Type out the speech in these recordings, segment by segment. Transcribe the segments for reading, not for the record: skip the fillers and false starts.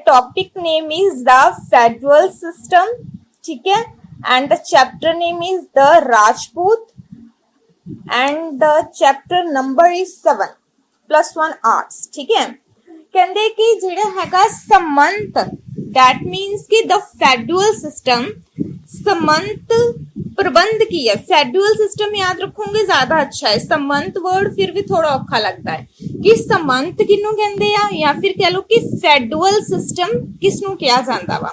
topic name is the federal system, ठीक है, and the chapter name is the Rajput, and the chapter number is 7 +1 arts, ठीक है। कहते कि ਜਿਹੜਾ ਹੈਗਾ ਸਮੰਤ, that means कि the federal system, समंत प्रबंध की है। फेडरल सिस्टम याद रखोगे ज्यादा अच्छा है, समंत वर्ड फिर भी थोड़ा औखा लगता है कि समंत किनू कहंदे आ, या फिर कह लो कि फेडरल सिस्टम किसनू कहा जाता वा।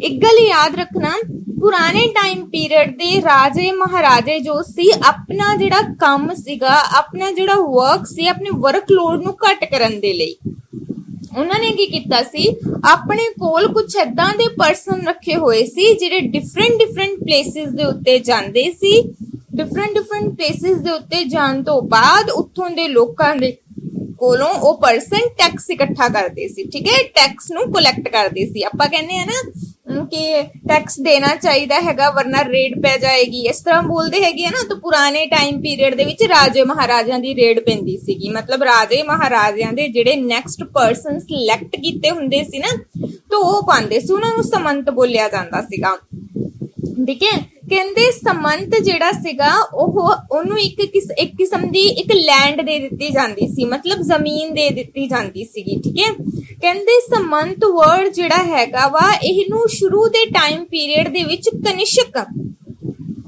एक गल याद रखना, पुराने टाइम पीरियड दे राजे महाराजे जो सी अपना जिहड़ा काम सीगा, अपना जिहड़ा वर्क सी, अपने वर्कलोड नू घट करन दे लई ਉਹਨਾਂ ਨੇ ਕੀ ਕੀਤਾ ਸੀ, ਆਪਣੇ ਕੋਲ ਕੁਝ ਏਦਾਂ ਦੇ ਪਰਸਨ ਰੱਖੇ ਹੋਏ ਸੀ ਜਿਹੜੇ ਡਿਫਰੈਂਟ ਪਲੇਸਿਸ ਦੇ ਉੱਤੇ ਜਾਂਦੇ ਸੀ। ਡਿਫਰੈਂਟ ਪਲੇਸਿਸ ਦੇ ਉੱਤੇ ਜਾਣ ਤੋਂ ਬਾਅਦ ਉੱਥੋਂ ਦੇ ਲੋਕਾਂ ਦੇ ਕੋਲੋਂ ਉਹ ਪਰਸਨ ਟੈਕਸ ਇਕੱਠਾ ਕਰਦੇ ਸੀ, ਠੀਕ ਹੈ, ਟੈਕਸ ਨੂੰ ਕਲੈਕਟ ਕਰਦੇ ਸੀ। ਆਪਾਂ ਕਹਿੰਦੇ ਆ ਨਾ ਕਿ ਟੈਕਸ ਦੇਣਾ ਚਾਹੀਦਾ ਹੈਗਾ ਵਰਨਾ ਰੇਡ ਪੈ ਜਾਏਗੀ, ਇਸ ਤਰ੍ਹਾਂ ਬੋਲਦੇ ਹੈਗੇ ਆ ਨਾ। ਤਾਂ ਪੁਰਾਣੇ ਟਾਈਮ ਪੀਰੀਅਡ ਦੇ ਵਿੱਚ ਰਾਜੇ ਮਹਾਰਾਜਿਆਂ ਦੀ ਰੇਡ ਪੈਂਦੀ ਸੀਗੀ, ਮਤਲਬ ਰਾਜੇ ਮਹਾਰਾਜਿਆਂ ਦੇ ਜਿਹੜੇ ਨੈਕਸਟ ਪਰਸਨ ਸਿਲੈਕਟ ਕੀਤੇ ਹੁੰਦੇ ਸੀ ਨਾ, ਤਾਂ ਉਹ ਪਾਉਂਦੇ ਸੀ, ਉਹਨਾਂ ਨੂੰ ਸਮੰਤ ਬੋਲਿਆ ਜਾਂਦਾ ਸੀਗਾ, ਠੀਕ ਹੈ। ਕਹਿੰਦੇ ਸਮੰਤ ਜਿਹੜਾ ਸੀਗਾ ਉਹਨੂੰ ਇੱਕ ਕਿਸਮ ਦੀ ਇੱਕ ਲੈਂਡ ਦੇ ਦਿੱਤੀ ਜਾਂਦੀ ਸੀ, ਮਤਲਬ ਜ਼ਮੀਨ ਦੇ ਦਿੱਤੀ ਜਾਂਦੀ ਸੀਗੀ, ਠੀਕ ਹੈ। ਕਹਿੰਦੇ ਸਮੰਤ ਵਰਡ ਜਿਹੜਾ ਹੈਗਾ ਵਾ ਇਹਨੂੰ ਸ਼ੁਰੂ ਦੇ ਟਾਈਮ ਪੀਰੀਅਡ ਦੇ ਵਿੱਚ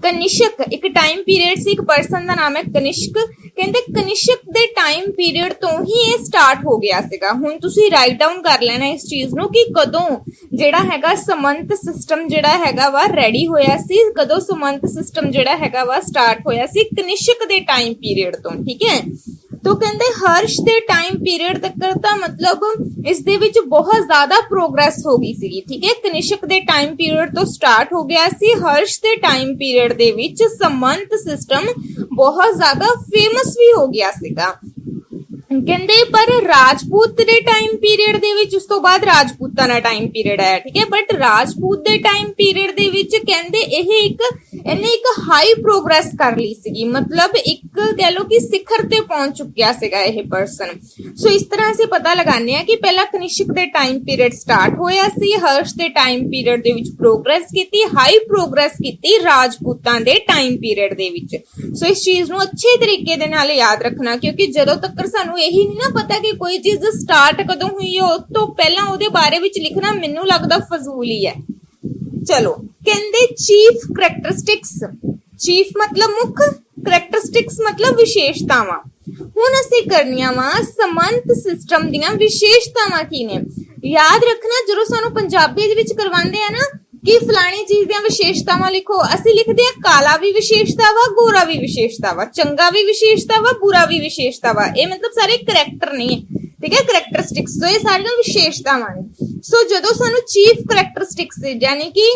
ਕਨਿਸ਼ਕ ਇੱਕ ਟਾਈਮ ਪੀਰੀਅਡ ਸੀ, ਇੱਕ ਪਰਸਨ ਦਾ ਨਾਮ ਹੈ ਕਨਿਸ਼ਕ। ਕਹਿੰਦੇ ਕਨਿਸ਼ਕ ਦੇ ਟਾਈਮ ਪੀਰੀਅਡ ਤੋਂ ਹੀ ਇਹ ਸਟਾਰਟ ਹੋ ਗਿਆ ਸੀਗਾ। ਹੁਣ ਤੁਸੀਂ ਰਾਈਟ ਡਾਊਨ ਕਰ ਲੈਣਾ ਇਸ ਚੀਜ਼ ਨੂੰ ਕਿ ਕਦੋਂ ਜਿਹੜਾ ਹੈਗਾ ਸਮੰਤ ਸਿਸਟਮ ਜਿਹੜਾ ਹੈਗਾ ਵਾ ਰੈਡੀ ਹੋਇਆ ਸੀ, ਕਦੋਂ ਸਮੰਤ ਸਿਸਟਮ ਜਿਹੜਾ ਹੈਗਾ ਵਾ ਸਟਾਰਟ ਹੋਇਆ ਸੀ, ਕਨਿਸ਼ਕ ਦੇ ਟਾਈਮ ਪੀਰੀਅਡ ਤੋਂ, ਠੀਕ ਹੈ। तो कहते हर्ष के टाइम पीरियड तक का मतलब इस दे विच बहुत ज्यादा प्रोग्रेस हो गई सी, ठीक है। कनिष्क के टाइम पीरियड तो स्टार्ट हो गया सी, हर्ष के टाइम पीरियड दे विच समंत सिस्टम बहुत ज्यादा फेमस भी हो गया सीगा। कहते पर राजपूत के टाइम पीरियड दे विच उस तो बाद राजपूतां दा टाइम पीरियड है, ठीक है। बट राजपूत के टाइम पीरियड दे विच कहते ਇਹਨੇ ਇੱਕ ਹਾਈ ਪ੍ਰੋਗਰੈਸ ਕਰ ਲਈ ਸੀਗੀ, ਮਤਲਬ ਇੱਕ ਕਹਿ ਲੋ ਕਿ ਸਿਖਰ ਤੇ ਪਹੁੰਚ ਚੁੱਕਿਆ ਸੀਗਾ ਇਹ ਪਰਸਨ। ਸੋ ਇਸ ਤਰ੍ਹਾਂ ਅਸੀਂ ਪਤਾ ਲਗਾਉਂਦੇ ਆ ਕਿ ਪਹਿਲਾਂ ਕਨਿਸ਼ਕ ਦੇ ਟਾਈਮ ਪੀਰੀਅਡ ਸਟਾਰਟ ਹੋਇਆ ਸੀ, ਹਰਸ਼ ਦੇ ਟਾਈਮ ਪੀਰੀਅਡ ਦੇ ਵਿੱਚ ਪ੍ਰੋਗਰੈਸ ਕੀਤੀ, ਹਾਈ ਪ੍ਰੋਗਰੈਸ ਕੀਤੀ ਰਾਜਪੂਤਾਂ ਦੇ ਟਾਈਮ ਪੀਰੀਅਡ ਦੇ ਵਿੱਚ। ਸੋ ਇਸ ਚੀਜ਼ ਨੂੰ ਅੱਛੇ ਤਰੀਕੇ ਦੇ ਨਾਲ ਯਾਦ ਰੱਖਣਾ, ਕਿਉਂਕਿ ਜਦੋਂ ਤੱਕ ਸਾਨੂੰ ਇਹੀ ਨਹੀਂ ਨਾ ਪਤਾ ਕਿ ਕੋਈ ਚੀਜ਼ ਸਟਾਰਟ ਕਦੋਂ ਹੋਈ ਹੈ, ਉਸ ਤੋਂ ਪਹਿਲਾਂ ਉਹਦੇ ਬਾਰੇ ਵਿੱਚ ਲਿਖਣਾ ਮੈਨੂੰ ਲੱਗਦਾ ਫਜ਼ੂਲ ਹੀ ਹੈ। ਚਲੋ ਕਹਿੰਦੇ ਚੀਫ ਕਰੈਕਟਰਿਸਟਿਕਸ, ਚੀਫ ਮਤਲਬ ਮੁੱਖ, ਕਰੈਕਟਰਿਸਟਿਕਸ ਮਤਲਬ ਵਿਸ਼ੇਸ਼ਤਾਵਾਂ। ਹੁਣ ਅਸੀਂ ਕਰਨੀਆਂ ਵਾ ਸਮੰਤ ਸਿਸਟਮ ਦੀਆਂ ਵਿਸ਼ੇਸ਼ਤਾਵਾਂ ਕੀ ਨੇ। ਯਾਦ ਰੱਖਣਾ ਜਦੋਂ ਸਾਨੂੰ ਪੰਜਾਬੀ ਦੇ ਵਿੱਚ ਕਰਵਾਉਂਦੇ ਆ ਨਾ ਕਿ ਫਲਾਣੀ ਚੀਜ਼ ਦੀਆਂ ਵਿਸ਼ੇਸ਼ਤਾਵਾਂ ਲਿਖੋ, ਅਸੀਂ ਲਿਖਦੇ ਆ ਕਾਲਾ ਵੀ ਵਿਸ਼ੇਸ਼ਤਾ ਵਾ, ਗੋਰਾ ਵੀ ਵਿਸ਼ੇਸ਼ਤਾ ਵਾ, ਚੰਗਾ ਵੀ ਵਿਸ਼ੇਸ਼ਤਾ ਵਾ, ਬੁਰਾ ਵੀ ਵਿਸ਼ੇਸ਼ਤਾ ਵਾ। ਇਹ ਮਤਲਬ ਸਾਰੇ ਕਰੈਕਟਰ ਨਹੀਂ, ਠੀਕ ਹੈ, ਕਰੈਕਟਰਿਸਟਿਕਸ। ਸੋ ਇਹ ਸਾਰੀਆਂ ਵਿਸ਼ੇਸ਼ਤਾਵਾਂ ਨੇ। ਸੋ ਜਦੋਂ ਸਾਨੂੰ ਚੀਫ ਕਰੈਕਟਰਿਸਟਿਕਸ ਯਾਨੀ ਕਿ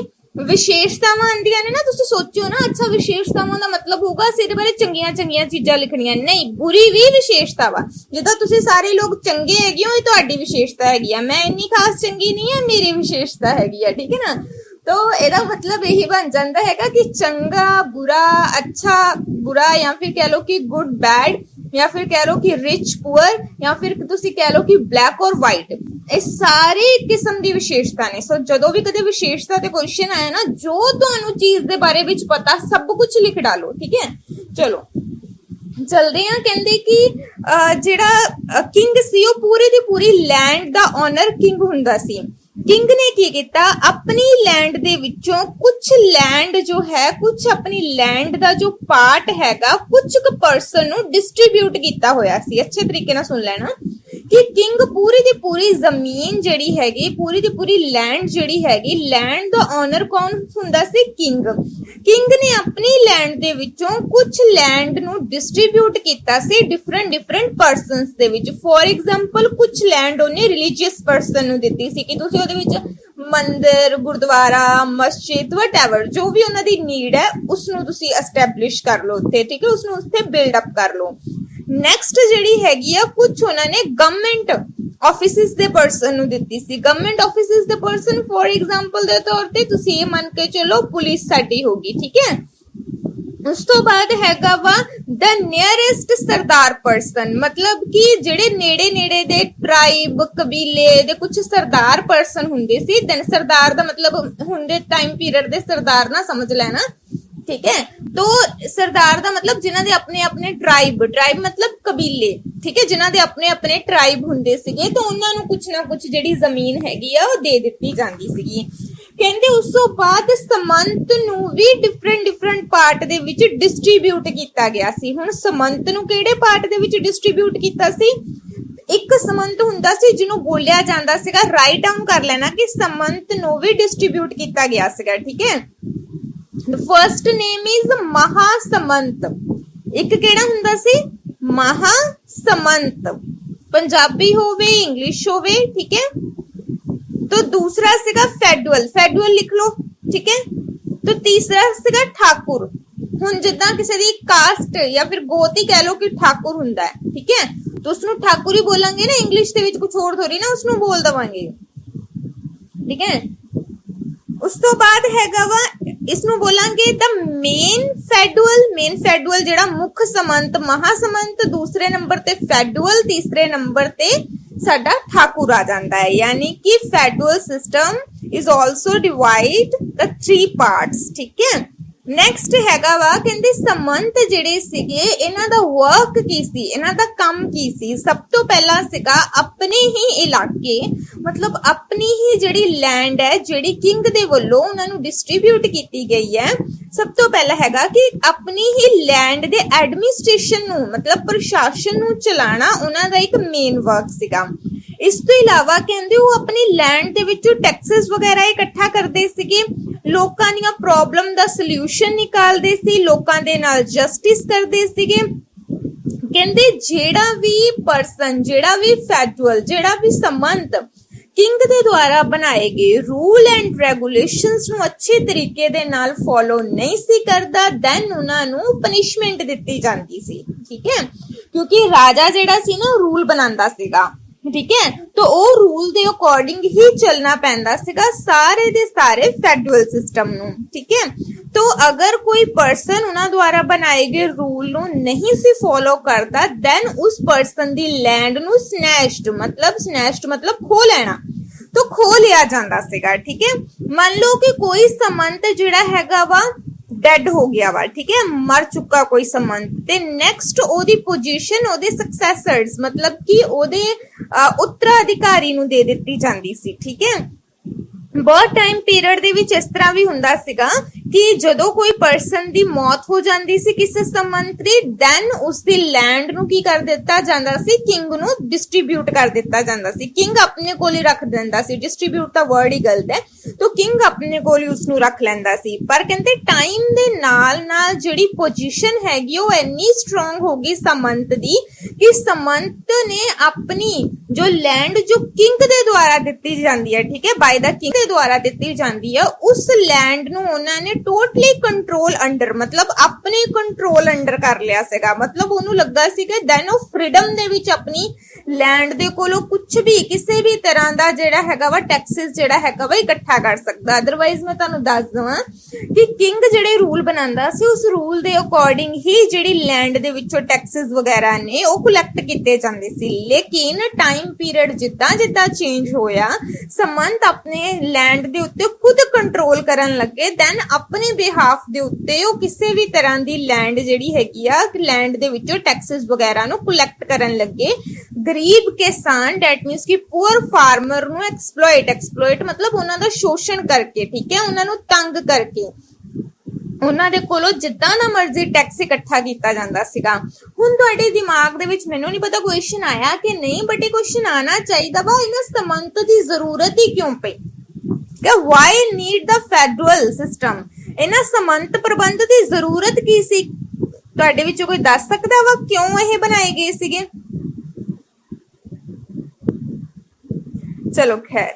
ਵਿਸ਼ੇਸ਼ਤਾਵਾਂ ਆਉਂਦੀਆਂ ਨੇ ਨਾ, ਤੁਸੀਂ ਸੋਚੋ ਨਾ, ਅੱਛਾ ਵਿਸ਼ੇਸ਼ਤਾਵਾਂ ਦਾ ਮਤਲਬ ਹੋਊਗਾ ਅਸੀਂ ਇਹਦੇ ਬਾਰੇ ਚੰਗੀਆਂ ਚੀਜ਼ਾਂ ਲਿਖਣੀਆਂ, ਨਹੀਂ, ਬੁਰੀ ਵੀ ਵਿਸ਼ੇਸ਼ਤਾ ਵਾ। ਜਿੱਦਾਂ ਤੁਸੀਂ ਸਾਰੇ ਲੋਕ ਚੰਗੇ ਹੈਗੇ ਹੋ, ਇਹ ਤੁਹਾਡੀ ਵਿਸ਼ੇਸ਼ਤਾ ਹੈਗੀ ਆ, ਮੈਂ ਇੰਨੀ ਖਾਸ ਚੰਗੀ ਨਹੀਂ ਹੈ, ਮੇਰੀ ਵਿਸ਼ੇਸ਼ਤਾ ਹੈਗੀ ਆ, ਠੀਕ ਹੈ ਨਾ। तो ਇਹਦਾ ਮਤਲਬ ਇਹੀ ਬਣ ਜਾਂਦਾ ਹੈਗਾ ਕਿ ਚੰਗਾ ਬੁਰਾ, ਅੱਛਾ ਬੁਰਾ, ਜਾਂ ਫਿਰ ਕਹਿ ਲਓ ਕਿ ਗੁੱਡ ਬੈਡ, ਜਾਂ ਫਿਰ ਕਹਿ ਲਓ ਕਿ ਰਿਚ ਪੁਅਰ, ਜਾਂ ਫਿਰ ਤੁਸੀਂ ਕਹਿ ਲਓ ਕਿ ਬਲੈਕ ਔਰ ਵਾਈਟ। ਇਹ ਸਾਰੇ ਕਿਸਮ ਦੀ ਵਿਸ਼ੇਸ਼ਤਾ ਨੇ। ਸੋ ਜਦੋਂ ਵੀ ਕਦੇ ਵਿਸ਼ੇਸ਼ਤਾ ਤੇ ਕੁਐਸਚਨ ਆਇਆ ਨਾ, ਜੋ ਤੁਹਾਨੂੰ ਚੀਜ਼ ਦੇ ਬਾਰੇ ਵਿੱਚ ਪਤਾ ਸਭ ਕੁਝ ਲਿਖ ਡਾਲੋ, ਠੀਕ ਹੈ। ਚਲੋ ਚਲਦੇ ਆ। ਕਹਿੰਦੇ ਕਿ ਜਿਹੜਾ ਕਿੰਗ ਸੀ ਉਹ ਪੂਰੀ ਦੀ ਪੂਰੀ ਲੈਂਡ ਦਾ ਓਨਰ ਕਿੰਗ ਹੁੰਦਾ ਸੀ। किंग ने की किया, अपनी लैंड दे विचों कुछ लैंड जो है, कुछ अपनी लैंड दा जो पार्ट हैगा कुछ पर्सन नु डिस्ट्रीब्यूट किया होया सी। अच्छे तरीके नाल सुन लेना कि किंग पूरी दी पूरी जमीन जिहड़ी हैगी, पूरी दी पूरी लैंड जिहड़ी हैगी, लैंड दा ओनर कौन हुंदा सी? किंग। किंग ने अपनी लैंड दे विचों कुछ लैंड नु डिस्ट्रीब्यूट किया सी डिफरेंट पर्सनस दे विच। फॉर एग्जांपल कुछ लैंड उन्हें रिलीजियस पर्सन नु दित्ती सी कि तुसीं मंदिर, गुरुद्वारा, मस्जिद, वटएवर जो भी उन्हां दी नीड है उसनूं तुसीं एस्टैबलिश कर लो उत्थे, ठीक है, उसनूं उत्थे बिल्ड अप कर लो। नैक्सट जिहड़ी हैगी आ कुछ उन्होंने गवर्नमेंट ऑफिसिस दे पर्सन नूं दित्ती सी। गवर्नमेंट ऑफिसिस दे पर्सन, फॉर एग्जांपल दे तौर ते तुसीं इह मन के चलो पुलिस साडी होगी, ठीक है। सो इस तरह से पता लगाने कि किहड़े किहड़े पर्सन ने किहड़े किहड़े अहदे विच काम कीता होया सी। सो जिहड़ा हैगा वा किंग, किंग दा मतलब मुख, करैक्टरिस्टिक्स, चीफ करैक्टरिस्टिक्स मतलब विशेषतावां। हुण असीं करनीआं वा समंत सिस्टम ਦੀਆਂ ਵਿਸ਼ੇਸ਼ਤਾਵਾਂ। ਉਸ ਤੋਂ ਬਾਅਦ ਹੈਗਾ ਵਾ ਦ ਨੀਅਰੈਸਟ ਸਰਦਾਰ ਪਰਸਨ, ਮਤਲਬ ਕਿ ਜਿਹੜੇ ਨੇੜੇ ਨੇੜੇ ਦੇ ਟ੍ਰਾਈਬ ਕਬੀਲੇ ਦੇ ਕੁਝ ਸਰਦਾਰ ਪਰਸਨ ਹੁੰਦੇ ਸੀ। ਦੈਨ ਸਰਦਾਰ ਦਾ ਮਤਲਬ ਹੁੰਦੇ ਟਾਈਮ ਪੀਰੀਅਡ ਦੇ ਸਰਦਾਰ ਨਾ ਸਮਝ ਲੈਣਾ, ਠੀਕ ਹੈ। तो सरदार ਦਾ ਮਤਲਬ ਜਿਨ੍ਹਾਂ ਦੇ ਆਪਣੇ ਆਪਣੇ ਟ੍ਰਾਈਬ ਮਤਲਬ ਕਬੀਲੇ, ਠੀਕ ਹੈ, ਜਿਨ੍ਹਾਂ ਦੇ ਆਪਣੇ ਆਪਣੇ ਟ੍ਰਾਈਬ ਹੁੰਦੇ ਸੀਗੇ, ਤਾਂ ਉਹਨਾਂ ਨੂੰ ਕੁਝ ਨਾ ਕੁਝ ਜਿਹੜੀ ਜ਼ਮੀਨ ਹੈਗੀ ਆ ਉਹ ਦੇ ਦਿੱਤੀ ਜਾਂਦੀ ਸੀਗੀ। ਕਹਿੰਦੇ ਉਸ ਤੋਂ ਬਾਅਦ ਸਮੰਤ ਨੂੰ ਵੀ ਡਿਫਰੈਂਟ ਪਾਰਟ ਦੇ ਵਿੱਚ ਡਿਸਟ੍ਰੀਬਿਊਟ ਕੀਤਾ ਗਿਆ ਸੀ। ਹੁਣ ਸਮੰਤ ਨੂੰ ਕਿਹੜੇ ਪਾਰਟ ਦੇ ਵਿੱਚ ਡਿਸਟ੍ਰੀਬਿਊਟ ਕੀਤਾ ਸੀ? ਇੱਕ ਸਮੰਤ ਹੁੰਦਾ ਸੀ ਜਿਹਨੂੰ ਬੋਲਿਆ ਜਾਂਦਾ ਸੀਗਾ, ਰਾਈਟ ਡਾਊਨ ਕਰ ਲੈਣਾ ਕਿ ਸਮੰਤ ਨੂੰ ਵੀ ਡਿਸਟ੍ਰੀਬਿਊਟ ਕੀਤਾ ਗਿਆ ਸੀਗਾ, ਠੀਕ ਹੈ। The first name is ਮਹਾਸਮੰਤ। ਇੱਕ ਕਿਹੜਾ ਹੁੰਦਾ ਸੀ? ਮਹਾਸਮੰਤ, ਪੰਜਾਬੀ ਹੋਵੇ ਇੰਗਲਿਸ਼ ਹੋਵੇ, ਠੀਕ ਹੈ। तो दूसरा ਸੀਗਾ ਫੈਡੂਅਲ ਲਿਖ ਲਓ, ਠੀਕ ਹੈ। तो तीसरा ਸੀਗਾ ਠਾਕੁਰ। ਹੁਣ ਜਿੱਦਾਂ ਕਿਸੇ ਦੀ ਕਾਸਟ ਜਾਂ ਫਿਰ ਗੋਤ ਹੀ ਕਹਿ ਲਓ ਕਿ ਠਾਕੁਰ ਹੁੰਦਾ ਹੈ, ਠੀਕ ਹੈ, तो ਉਸਨੂੰ ਠਾਕੁਰ ਹੀ ਬੋਲਾਂਗੇ ਨਾ, ਇੰਗਲਿਸ਼ ਦੇ ਵਿੱਚ ਕੁਝ ਹੋਰ ਥੋੜੀ ਨਾ ਉਸਨੂੰ ਬੋਲ ਦਵਾਂਗੇ, ਠੀਕ ਹੈ। ਉਸ ਤੋਂ ਬਾਅਦ ਹੈਗਾ ਵਾ इसनू बोलांगे द मेन फैडुअल ਜਿਹੜਾ ਮੁੱਖ ਸਮੰਤ ਮਹਾਸਮੰਤ, ਦੂਸਰੇ ਨੰਬਰ ਤੇ ਫੈਡੁਅਲ, ਤੀਸਰੇ ਨੰਬਰ ਤੇ ਸਾਡਾ ਠਾਕੁਰ ਆ ਜਾਂਦਾ ਹੈ। ਯਾਨੀ ਕਿ feudal system is also divided the 3 parts, ਠੀਕ ਹੈ। ਨੈਕਸਟ ਹੈਗਾ ਵਾ ਕਹਿੰਦੇ ਸਮੰਤ ਜਿਹੜੇ ਸੀਗੇ ਇਹਨਾਂ ਦਾ ਵਰਕ ਕੀ ਸੀ, ਇਹਨਾਂ ਦਾ ਕੰਮ ਕੀ ਸੀ? ਸਭ ਤੋਂ ਪਹਿਲਾਂ ਸੀਗਾ ਆਪਣੇ ਹੀ ਇਲਾਕੇ, ਮਤਲਬ ਆਪਣੀ ਹੀ ਜਿਹੜੀ ਲੈਂਡ ਹੈ ਜਿਹੜੀ ਕਿੰਗ ਦੇ ਵੱਲੋਂ ਉਹਨਾਂ ਨੂੰ ਡਿਸਟ੍ਰੀਬਿਊਟ ਕੀਤੀ ਗਈ ਹੈ। ਸਭ ਤੋਂ ਪਹਿਲਾਂ ਹੈਗਾ ਕਿ ਆਪਣੀ ਹੀ ਲੈਂਡ ਦੇ ਐਡਮਿਨਿਸਟ੍ਰੇਸ਼ਨ ਨੂੰ, ਮਤਲਬ ਪ੍ਰਸ਼ਾਸਨ ਨੂੰ ਚਲਾਉਣਾ ਉਹਨਾਂ ਦਾ ਇੱਕ ਮੇਨ ਵਰਕ ਸੀਗਾ। ਇਸ ਤੋਂ ਇਲਾਵਾ ਕਹਿੰਦੇ ਉਹ ਆਪਣੀ ਲੈਂਡ ਦੇ ਵਿੱਚੋਂ ਟੈਕਸਸ ਵਗੈਰਾ ਇਕੱਠਾ ਕਰਦੇ ਸੀਗੇ, ਲੋਕਾਂ ਦੀਆਂ ਪ੍ਰੋਬਲਮ ਦਾ ਸੋਲੂਸ਼ਨ ਨਿਕਾਲਦੇ ਸੀ, ਲੋਕਾਂ ਦੇ ਨਾਲ ਜਸਟਿਸ ਕਰਦੇ ਸੀਗੇ। ਕਹਿੰਦੇ ਜਿਹੜਾ ਵੀ ਪਰਸਨ, ਜਿਹੜਾ ਵੀ ਫੈਡਰਲ, ਜਿਹੜਾ ਵੀ ਸਮੰਤ ਕਿੰਗ ਦੇ ਦੁਆਰਾ ਬਣਾਏ ਗਏ ਰੂਲ ਐਂਡ ਰੈਗੂਲੇਸ਼ਨਸ ਨੂੰ ਅੱਛੇ ਤਰੀਕੇ ਦੇ ਨਾਲ ਫੋਲੋ ਨਹੀਂ ਸੀ ਕਰਦਾ, ਦੈਨ ਉਹਨਾਂ ਨੂੰ ਪਨਿਸ਼ਮੈਂਟ ਦਿੱਤੀ ਜਾਂਦੀ ਸੀ, ਠੀਕ ਹੈ। ਕਿਉਂਕਿ ਰਾਜਾ ਜਿਹੜਾ ਸੀ ਨਾ ਰੂਲ ਬਣਾਉਂਦਾ ਸੀਗਾ, ਠੀਕ ਹੈ, तो ਉਹ ਰੂਲ ਦੇ ਅਕੋਰਡਿੰਗ ਹੀ ਚੱਲਣਾ ਪੈਂਦਾ ਸੀਗਾ ਸਾਰੇ ਦੇ ਸਾਰੇ ਫੈਡਰਲ ਸਿਸਟਮ ਨੂੰ, ਠੀਕ ਹੈ। तो अगर कोई पर्सन ਉਹਨਾਂ ਦੁਆਰਾ ਬਣਾਏ ਗਏ ਰੂਲ ਨੂੰ ਨਹੀਂ ਸੀ ਫੋਲੋ ਕਰਦਾ, ਦੈਨ ਉਸ ਪਰਸਨ ਦੀ ਲੈਂਡ ਨੂੰ ਸਨੈਚਡ ਮਤਲਬ ਖੋ ਲੈਣਾ, तो ਖੋ ਲਿਆ ਜਾਂਦਾ ਸੀਗਾ, ਠੀਕ ਹੈ। ਮੰਨ ਲਓ ਕਿ ਕੋਈ ਸਮੰਤ ਜਿਹੜਾ ਹੈਗਾ ਵਾ ਡੈਡ ਹੋ ਗਿਆ ਵਾ, ਠੀਕ ਹੈ, ਮਰ ਚੁੱਕਾ ਕੋਈ ਸਮੰਤ, ਤੇ ਨੈਕਸਟ ਉਹਦੀ ਪੋਜੀਸ਼ਨ ਉਹਦੇ ਸਕਸੈਸਰਸ ਮਤਲਬ ਕਿ ਉਹਦੇ ਉੱਤਰਾਧਿਕਾਰੀ ਨੂੰ ਦੇ ਦਿੱਤੀ ਜਾਂਦੀ ਸੀ, ਠੀਕ ਹੈ। ਬਹੁਤ ਟਾਈਮ ਪੀਰੀਅਡ ਦੇ ਵਿੱਚ ਇਸ ਤਰ੍ਹਾਂ ਵੀ ਹੁੰਦਾ ਸੀਗਾ ਕਿ ਜਦੋਂ ਕੋਈ ਪਰਸਨ ਦੀ ਮੌਤ ਹੋ ਜਾਂਦੀ ਸੀ ਕਿਸੇ ਸਮੰਤ ਦੀ, ਦੈਨ ਉਸ ਦੀ ਲੈਂਡ ਨੂੰ ਕੀ ਕਰ ਦਿੱਤਾ ਜਾਂਦਾ ਸੀ? ਕਿੰਗ ਨੂੰ ਡਿਸਟ੍ਰੀਬਿਊਟ ਕਰ ਦਿੱਤਾ ਜਾਂਦਾ ਸੀ। ਕਿੰਗ ਆਪਣੇ ਕੋਲ ਹੀ ਰੱਖ ਦਿੰਦਾ ਸੀ, ਡਿਸਟ੍ਰੀਬਿਊਟ ਦਾ ਵਰਡ ਹੀ ਗਲਤ ਹੈ, तो ਕਿੰਗ ਆਪਣੇ ਕੋਲ ਹੀ ਉਸ ਨੂੰ ਰੱਖ ਲੈਂਦਾ ਸੀ। ਪਰ ਕਹਿੰਦੇ ਟਾਈਮ ਦੇ ਨਾਲ ਨਾਲ ਜਿਹੜੀ ਪੋਜੀਸ਼ਨ ਹੈਗੀ ਉਹ ਇੰਨੀ ਸਟਰੋਂਗ ਹੋ ਗਈ ਸਮੰਤ ਦੀ ਕਿ ਸਮੰਤ ਨੇ ਆਪਣੀ ਜੋ ਲੈਂਡ ਜੋ ਕਿੰਗ ਦੇ ਦੁਆਰਾ ਦਿੱਤੀ ਜਾਂਦੀ ਹੈ, ਠੀਕ ਹੈ, ਬਾਈ ਦਾ ਕਿੰਗ ਦੇ ਦੁਆਰਾ ਦਿੱਤੀ ਜਾਂਦੀ ਹੈ, ਉਸ ਲੈਂਡ ਨੂੰ ਉਹਨਾਂ ਨੇ ਟੋਟਲੀ ਕੰਟਰੋਲ ਅੰਡਰ ਮਤਲਬ ਆਪਣੇ ਕੰਟਰੋਲ ਅੰਡਰ ਕਰ ਲਿਆ ਸੀਗਾ। ਮਤਲਬ ਉਹਨੂੰ ਲੱਗਾ ਸੀ ਕਿ ਦੈਨ ਉਹ ਫ੍ਰੀडम ਦੇ ਵਿੱਚ ਆਪਣੀ ਲੈਂਡ ਦੇ ਕੋਲੋਂ ਕੁਝ ਵੀ ਕਿਸੇ ਵੀ ਤਰ੍ਹਾਂ ਦਾ ਜਿਹੜਾ ਹੈਗਾ ਵਾ ਟੈਕਸਸ ਜਿਹੜਾ ਹੈਗਾ ਵਾ ਇਕੱਠਾ ਕਰ ਸਕਦਾ। ਅਦਰਵਾਈਜ਼ ਮੈਂ ਤੁਹਾਨੂੰ ਦੱਸ ਦਵਾਂ ਕਿ ਕਿੰਗ ਜਿਹੜੇ ਰੂਲ ਬਣਾਉਂਦਾ ਸੀ ਉਸ ਰੂਲ ਦੇ ਅਕੋਰਡਿੰਗ ਹੀ ਜਿਹੜੀ ਲੈਂਡ ਦੇ ਵਿੱਚੋਂ ਟੈਕਸਸ ਵਗੈਰਾ ਨੇ ਉਹ ਕਲੈਕਟ ਕੀਤੇ ਜਾਂਦੇ ਸੀ। ਲੇਕਿਨ ਟਾਈਮ ਪੀਰੀਅਡ ਜਿੱਦਾਂ ਜਿੱਦਾਂ ਚੇਂਜ ਹੋਇਆ, ਸਮੰਤ ਆਪਣੇ ਲੈਂਡ ਦੇ ਉੱਤੇ ਖੁਦ ਕੰਟਰੋਲ ਕਰਨ ਲੱਗੇ, ਦੈਨ ਆਪਣੇ ਬਿਹਾਫ ਦੇ ਉੱਤੇ ਉਹ ਕਿਸੇ ਵੀ ਤਰ੍ਹਾਂ ਦੀ ਲੈਂਡ ਜਿਹੜੀ ਹੈਗੀ ਆ ਲੈਂਡ ਦੇ ਵਿੱਚੋਂ ਟੈਕਸਸ ਵਗੈਰਾ ਨੂੰ ਕਲੈਕਟ ਕਰਨ ਲੱਗੇ। ਗਰੀਬ ਕਿਸਾਨ ਡੈਟ ਮੀਨਸ ਕਿ ਪੂਅਰ ਫਾਰਮਰ ਨੂੰ ਐਕਸਪਲੋਇਟ ਮਤਲਬ ਉਹਨਾਂ ਦਾ ਸ਼ੋਸ਼ਣ ਕਰਕੇ, ਠੀਕ ਹੈ, ਉਹਨਾਂ ਨੂੰ ਤੰਗ ਕਰਕੇ ਉਹਨਾਂ ਦੇ ਕੋਲੋਂ ਜਿੱਦਾਂ ਦਾ ਮਰਜ਼ੀ ਟੈਕਸ ਇਕੱਠਾ ਕੀਤਾ ਜਾਂਦਾ ਸੀਗਾ। ਹੁਣ ਤੁਹਾਡੇ ਦਿਮਾਗ ਦੇ ਵਿੱਚ ਮੈਨੂੰ ਨਹੀਂ ਪਤਾ ਕੁਐਸਚਨ ਆਇਆ ਕਿ ਨਹੀਂ, ਬਟ ਇਹ ਕੁਐਸਚਨ ਆਣਾ ਚਾਹੀਦਾ ਵਾ, ਇਹਨਾਂ ਸਮੰਤ ਦੀ ਜ਼ਰੂਰਤ ਹੀ ਕਿਉਂ ਪਈ? ਕਿ ਵਾਈ ਨੀਡ ਦਾ ਫੈਡਰਲ ਸਿਸਟਮ? ਇਹਨਾਂ ਸਮੰਤ ਪ੍ਰਬੰਧ ਦੀ ਜ਼ਰੂਰਤ ਕੀ ਸੀ? ਤੁਹਾਡੇ ਵਿੱਚੋਂ ਕੋਈ ਦੱਸ ਸਕਦਾ ਵਾ ਕਿਉਂ ਇਹ ਬਣਾਏ ਗਏ ਸੀਗੇ? चलो खैर,